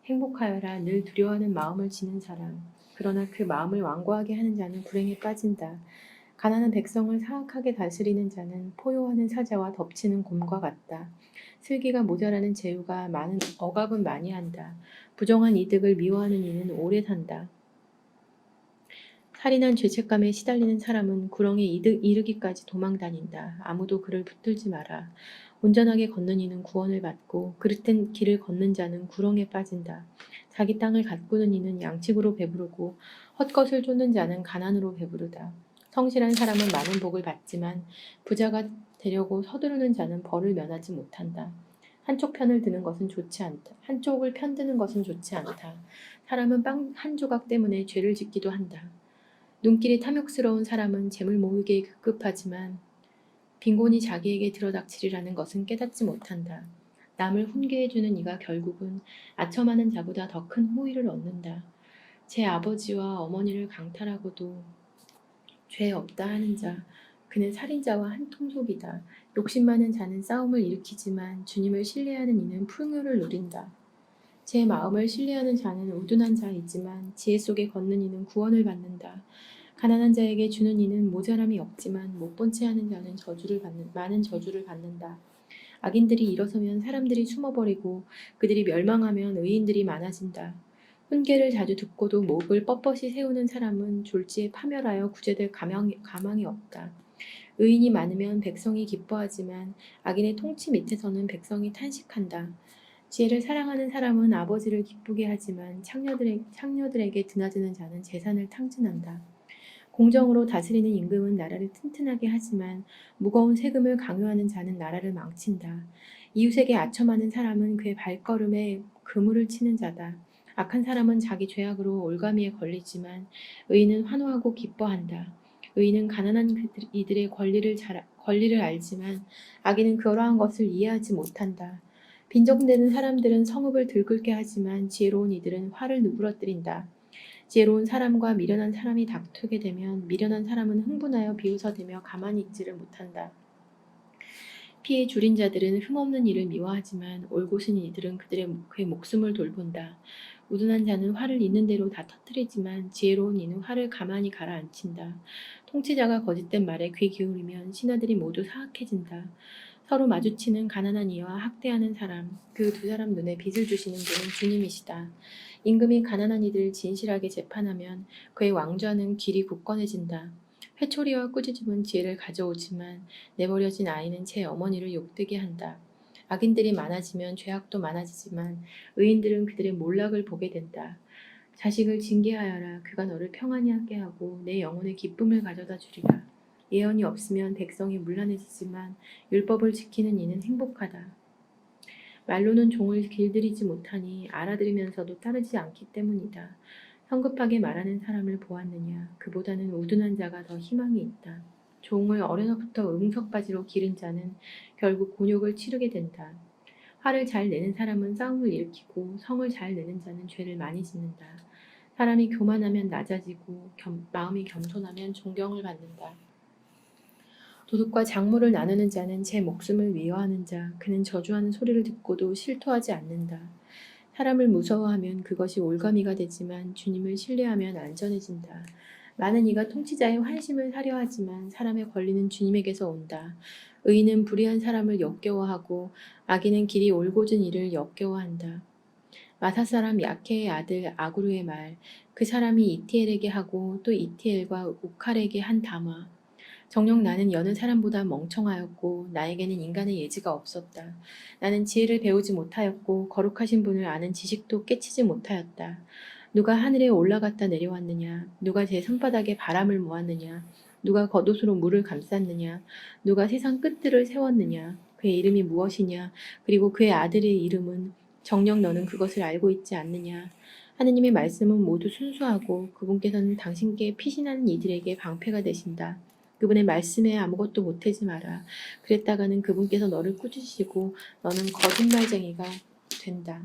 행복하여라 늘 두려워하는 마음을 지닌 사람. 그러나 그 마음을 완고하게 하는 자는 불행에 빠진다. 가난한 백성을 사악하게 다스리는 자는 포효하는 사자와 덮치는 곰과 같다. 슬기가 모자라는 재우가 많은 억압은 많이 한다. 부정한 이득을 미워하는 이는 오래 산다. 살인한 죄책감에 시달리는 사람은 구렁에 이르기까지 도망다닌다. 아무도 그를 붙들지 마라. 온전하게 걷는 이는 구원을 받고 그릇된 길을 걷는 자는 구렁에 빠진다. 자기 땅을 가꾸는 이는 양식으로 배부르고 헛것을 쫓는 자는 가난으로 배부르다. 성실한 사람은 많은 복을 받지만 부자가 되려고 서두르는 자는 벌을 면하지 못한다. 한쪽 편을 드는 것은 좋지 않다. 한쪽을 편드는 것은 좋지 않다. 사람은 빵 한 조각 때문에 죄를 짓기도 한다. 눈길이 탐욕스러운 사람은 재물 모으기에 급급하지만 빈곤이 자기에게 들어닥치리라는 것은 깨닫지 못한다. 남을 훈계해주는 이가 결국은 아첨하는 자보다 더 큰 호의를 얻는다. 제 아버지와 어머니를 강탈하고도 죄 없다 하는 자, 그는 살인자와 한 통속이다. 욕심 많은 자는 싸움을 일으키지만 주님을 신뢰하는 이는 풍요를 누린다. 제 마음을 신뢰하는 자는 우둔한 자이지만 지혜 속에 걷는 이는 구원을 받는다. 가난한 자에게 주는 이는 모자람이 없지만 못 본 채 하는 자는 많은 저주를 받는다. 악인들이 일어서면 사람들이 숨어버리고 그들이 멸망하면 의인들이 많아진다. 훈계를 자주 듣고도 목을 뻣뻣이 세우는 사람은 졸지에 파멸하여 구제될 가망이 없다. 의인이 많으면 백성이 기뻐하지만 악인의 통치 밑에서는 백성이 탄식한다. 지혜를 사랑하는 사람은 아버지를 기쁘게 하지만 창녀들에게 드나드는 자는 재산을 탕진한다. 공정으로 다스리는 임금은 나라를 튼튼하게 하지만 무거운 세금을 강요하는 자는 나라를 망친다. 이웃에게 아첨하는 사람은 그의 발걸음에 그물을 치는 자다. 악한 사람은 자기 죄악으로 올가미에 걸리지만 의인은 환호하고 기뻐한다. 의인은 가난한 이들의 권리를 알지만 악인은 그러한 것을 이해하지 못한다. 빈정대는 사람들은 성읍을 들끓게 하지만 지혜로운 이들은 화를 누그러뜨린다. 지혜로운 사람과 미련한 사람이 다투게 되면 미련한 사람은 흥분하여 비웃어대며 가만히 있지를 못한다. 피해 줄인 자들은 흠없는 일을 미워하지만 올곧은 이들은 그의 목숨을 돌본다. 우둔한 자는 화를 있는 대로 다 터뜨리지만 지혜로운 이는 화를 가만히 가라앉힌다. 통치자가 거짓된 말에 귀 기울이면 신하들이 모두 사악해진다. 서로 마주치는 가난한 이와 학대하는 사람, 그 두 사람 눈에 빛을 주시는 분은 주님이시다. 임금이 가난한 이들을 진실하게 재판하면 그의 왕좌는 길이 굳건해진다. 회초리와 꾸짖음은 지혜를 가져오지만 내버려진 아이는 제 어머니를 욕되게 한다. 악인들이 많아지면 죄악도 많아지지만 의인들은 그들의 몰락을 보게 된다. 자식을 징계하여라. 그가 너를 평안히 하게 하고 내 영혼에 기쁨을 가져다 주리라. 예언이 없으면 백성이 문란해지지만 율법을 지키는 이는 행복하다. 말로는 종을 길들이지 못하니 알아들으면서도 따르지 않기 때문이다. 성급하게 말하는 사람을 보았느냐? 그보다는 우둔한 자가 더 희망이 있다. 종을 어려서부터 응석바지로 기른 자는 결국 곤욕을 치르게 된다. 화를 잘 내는 사람은 싸움을 일으키고 성을 잘 내는 자는 죄를 많이 짓는다. 사람이 교만하면 낮아지고 마음이 겸손하면 존경을 받는다. 도둑과 작물을 나누는 자는 제 목숨을 미워하는 자, 그는 저주하는 소리를 듣고도 실토하지 않는다. 사람을 무서워하면 그것이 올가미가 되지만 주님을 신뢰하면 안전해진다. 많은 이가 통치자의 환심을 사려 하지만 사람의 권리는 주님에게서 온다. 의인은 불의한 사람을 역겨워하고 악인은 길이 올곧은 이를 역겨워한다. 마사 사람 야케의 아들 아구르의 말, 그 사람이 이티엘에게 하고 또 이티엘과 우칼에게 한 담화. 정녕 나는 여느 사람보다 멍청하였고 나에게는 인간의 예지가 없었다. 나는 지혜를 배우지 못하였고 거룩하신 분을 아는 지식도 깨치지 못하였다. 누가 하늘에 올라갔다 내려왔느냐? 누가 제 손바닥에 바람을 모았느냐? 누가 겉옷으로 물을 감쌌느냐? 누가 세상 끝들을 세웠느냐? 그의 이름이 무엇이냐? 그리고 그의 아들의 이름은 정녕 너는 그것을 알고 있지 않느냐? 하느님의 말씀은 모두 순수하고 그분께서는 당신께 피신하는 이들에게 방패가 되신다. 그분의 말씀에 아무것도 못하지 마라. 그랬다가는 그분께서 너를 꾸짖으시고 너는 거짓말쟁이가 된다.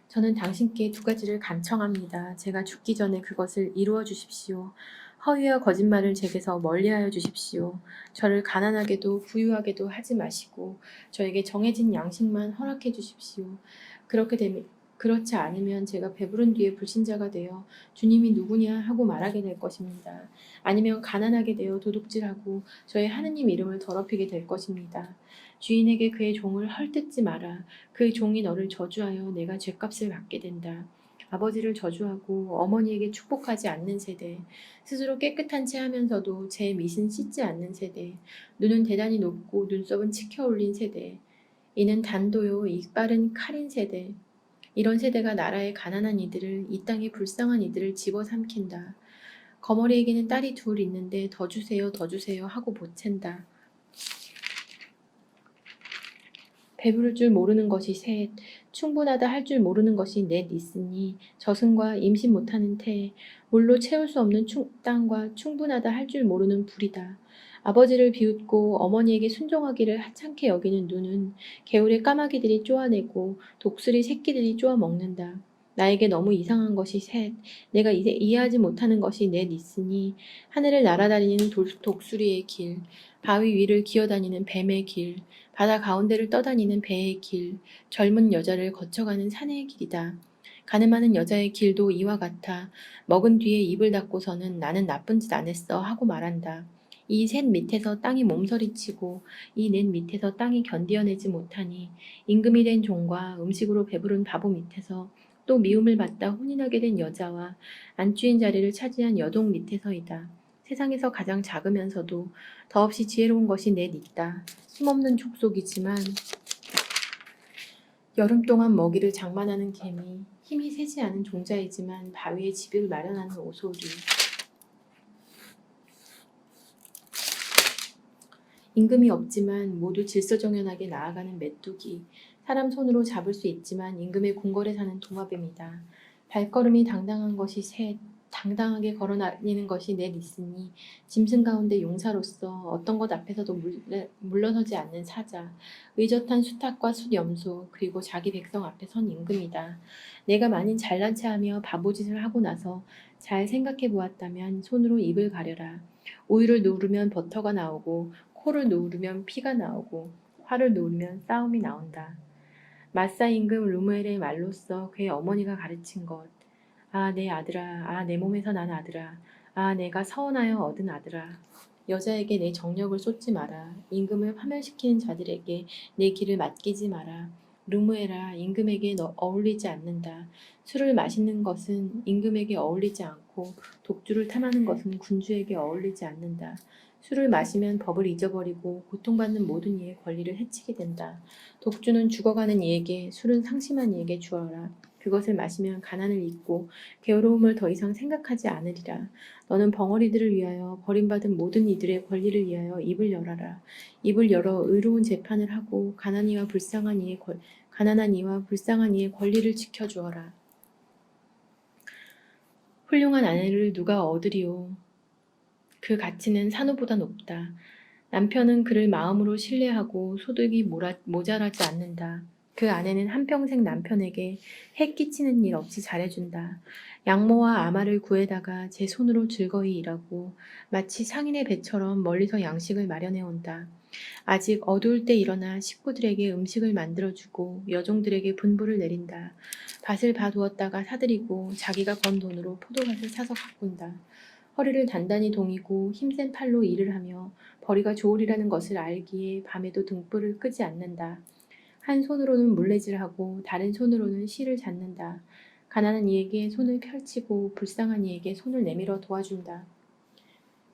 저는 당신께 두 가지를 간청합니다. 제가 죽기 전에 그것을 이루어 주십시오. 허위와 거짓말을 제게서 멀리하여 주십시오. 저를 가난하게도 부유하게도 하지 마시고 저에게 정해진 양식만 허락해 주십시오. 그렇지 않으면 제가 배부른 뒤에 불신자가 되어 주님이 누구냐 하고 말하게 될 것입니다. 아니면 가난하게 되어 도둑질하고 저의 하느님 이름을 더럽히게 될 것입니다. 주인에게 그의 종을 헐뜯지 마라. 그 종이 너를 저주하여 내가 죗값을 받게 된다. 아버지를 저주하고 어머니에게 축복하지 않는 세대, 스스로 깨끗한 채 하면서도 제 밑은 씻지 않는 세대, 눈은 대단히 높고 눈썹은 치켜 올린 세대, 이는 단도요 이빠른 칼인 세대. 이런 세대가 나라의 가난한 이들을, 이 땅의 불쌍한 이들을 집어삼킨다. 거머리에게는 딸이 둘 있는데 더 주세요 더 주세요 하고 보챈다. 배부를 줄 모르는 것이 셋, 충분하다 할 줄 모르는 것이 넷 있으니 저승과 임신 못하는 태, 물로 채울 수 없는 땅과 충분하다 할 줄 모르는 불이다. 아버지를 비웃고 어머니에게 순종하기를 하찮게 여기는 눈은 개울의 까마귀들이 쪼아내고 독수리 새끼들이 쪼아 먹는다. 나에게 너무 이상한 것이 셋, 내가 이제 이해하지 못하는 것이 넷 있으니 하늘을 날아다니는 독수리의 길, 바위 위를 기어다니는 뱀의 길, 바다 가운데를 떠다니는 배의 길, 젊은 여자를 거쳐가는 사내의 길이다. 가늠하는 여자의 길도 이와 같아. 먹은 뒤에 입을 닫고서는 나는 나쁜 짓 안 했어 하고 말한다. 이 셋 밑에서 땅이 몸서리치고 이 넷 밑에서 땅이 견디어내지 못하니 임금이 된 종과 음식으로 배부른 바보 밑에서 또 미움을 받다 혼인하게 된 여자와 안주인 자리를 차지한 여종 밑에서이다. 세상에서 가장 작으면서도 더없이 지혜로운 것이 넷 있다. 힘없는 족속이지만 여름 동안 먹이를 장만하는 개미, 힘이 세지 않은 종자이지만 바위에 집을 마련하는 오소리. 임금이 없지만 모두 질서정연하게 나아가는 메뚜기, 사람 손으로 잡을 수 있지만 임금의 궁궐에 사는 도마뱀이다. 발걸음이 당당한 것이 셋, 당당하게 걸어다니는 것이 넷 있으니 짐승 가운데 용사로서 어떤 것 앞에서도 물러서지 않는 사자, 의젓한 수탉과 숫염소, 그리고 자기 백성 앞에 선 임금이다. 내가 만일 잘난 체하며 바보짓을 하고 나서 잘 생각해 보았다면 손으로 입을 가려라. 우유를 누르면 버터가 나오고 코를 누르면 피가 나오고 화를 누르면 싸움이 나온다. 마사 임금 르무엘의 말로써 그의 어머니가 가르친 것. 아, 내 아들아, 아, 내 몸에서 난 아들아, 아, 내가 서원하여 얻은 아들아. 여자에게 내 정력을 쏟지 마라. 임금을 파멸시키는 자들에게 내 길을 맡기지 마라. 르무엘아, 임금에게 어울리지 않는다. 술을 마시는 것은 임금에게 어울리지 않고 독주를 탐하는 것은 군주에게 어울리지 않는다. 술을 마시면 법을 잊어버리고 고통받는 모든 이의 권리를 해치게 된다. 독주는 죽어가는 이에게, 술은 상심한 이에게 주어라. 그것을 마시면 가난을 잊고 괴로움을 더 이상 생각하지 않으리라. 너는 벙어리들을 위하여 버림받은 모든 이들의 권리를 위하여 입을 열어라. 입을 열어 의로운 재판을 하고 가난한 이와 불쌍한 이의 권리를 지켜주어라. 훌륭한 아내를 누가 얻으리오. 그 가치는 산호보다 높다. 남편은 그를 마음으로 신뢰하고 소득이 모자라지 않는다. 그 아내는 한평생 남편에게 해 끼치는 일 없이 잘해준다. 양모와 아마를 구해다가 제 손으로 즐거이 일하고 마치 상인의 배처럼 멀리서 양식을 마련해온다. 아직 어두울 때 일어나 식구들에게 음식을 만들어주고 여종들에게 분부를 내린다. 밭을 봐두었다가 사들이고 자기가 번 돈으로 포도밭을 사서 가꾼다. 허리를 단단히 동이고 힘센 팔로 일을 하며 벌이가 좋으리라는 것을 알기에 밤에도 등불을 끄지 않는다. 한 손으로는 물레질하고 다른 손으로는 실을 잡는다. 가난한 이에게 손을 펼치고 불쌍한 이에게 손을 내밀어 도와준다.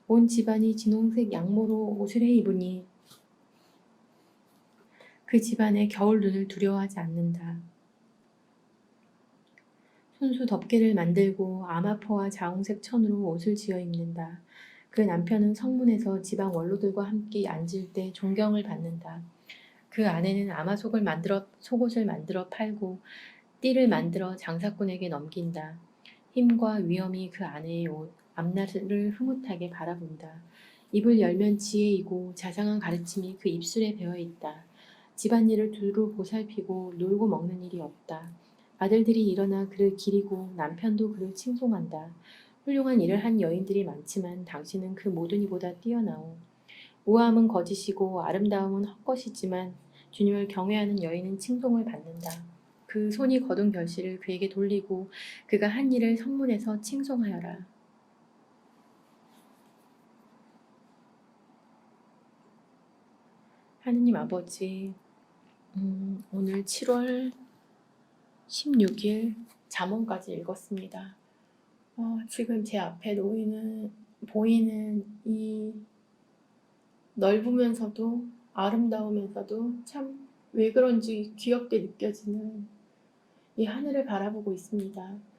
온 집안이 진홍색 양모로 옷을 해 입으니 그 집안의 겨울 눈을 두려워하지 않는다. 손수 덮개를 만들고 아마퍼와 자홍색 천으로 옷을 지어 입는다. 그 남편은 성문에서 지방 원로들과 함께 앉을 때 존경을 받는다. 그 아내는 속옷을 만들어 팔고 띠를 만들어 장사꾼에게 넘긴다. 힘과 위엄이 그 아내의 옷, 앞날을 흐뭇하게 바라본다. 입을 열면 지혜이고 자상한 가르침이 그 입술에 배어 있다. 집안일을 두루 보살피고 놀고 먹는 일이 없다. 아들들이 일어나 그를 기리고 남편도 그를 칭송한다. 훌륭한 일을 한 여인들이 많지만 당신은 그 모든 이보다 뛰어나오. 우아함은 거짓이고 아름다움은 헛것이지만 주님을 경외하는 여인은 칭송을 받는다. 그 손이 거둔 결실을 그에게 돌리고 그가 한 일을 성문에서 칭송하여라. 하느님 아버지, 오늘 7월 16일 잠언까지 읽었습니다. 지금 제 앞에 보이는 이 넓으면서도 아름다우면서도 참 왜 그런지 귀엽게 느껴지는 이 하늘을 바라보고 있습니다.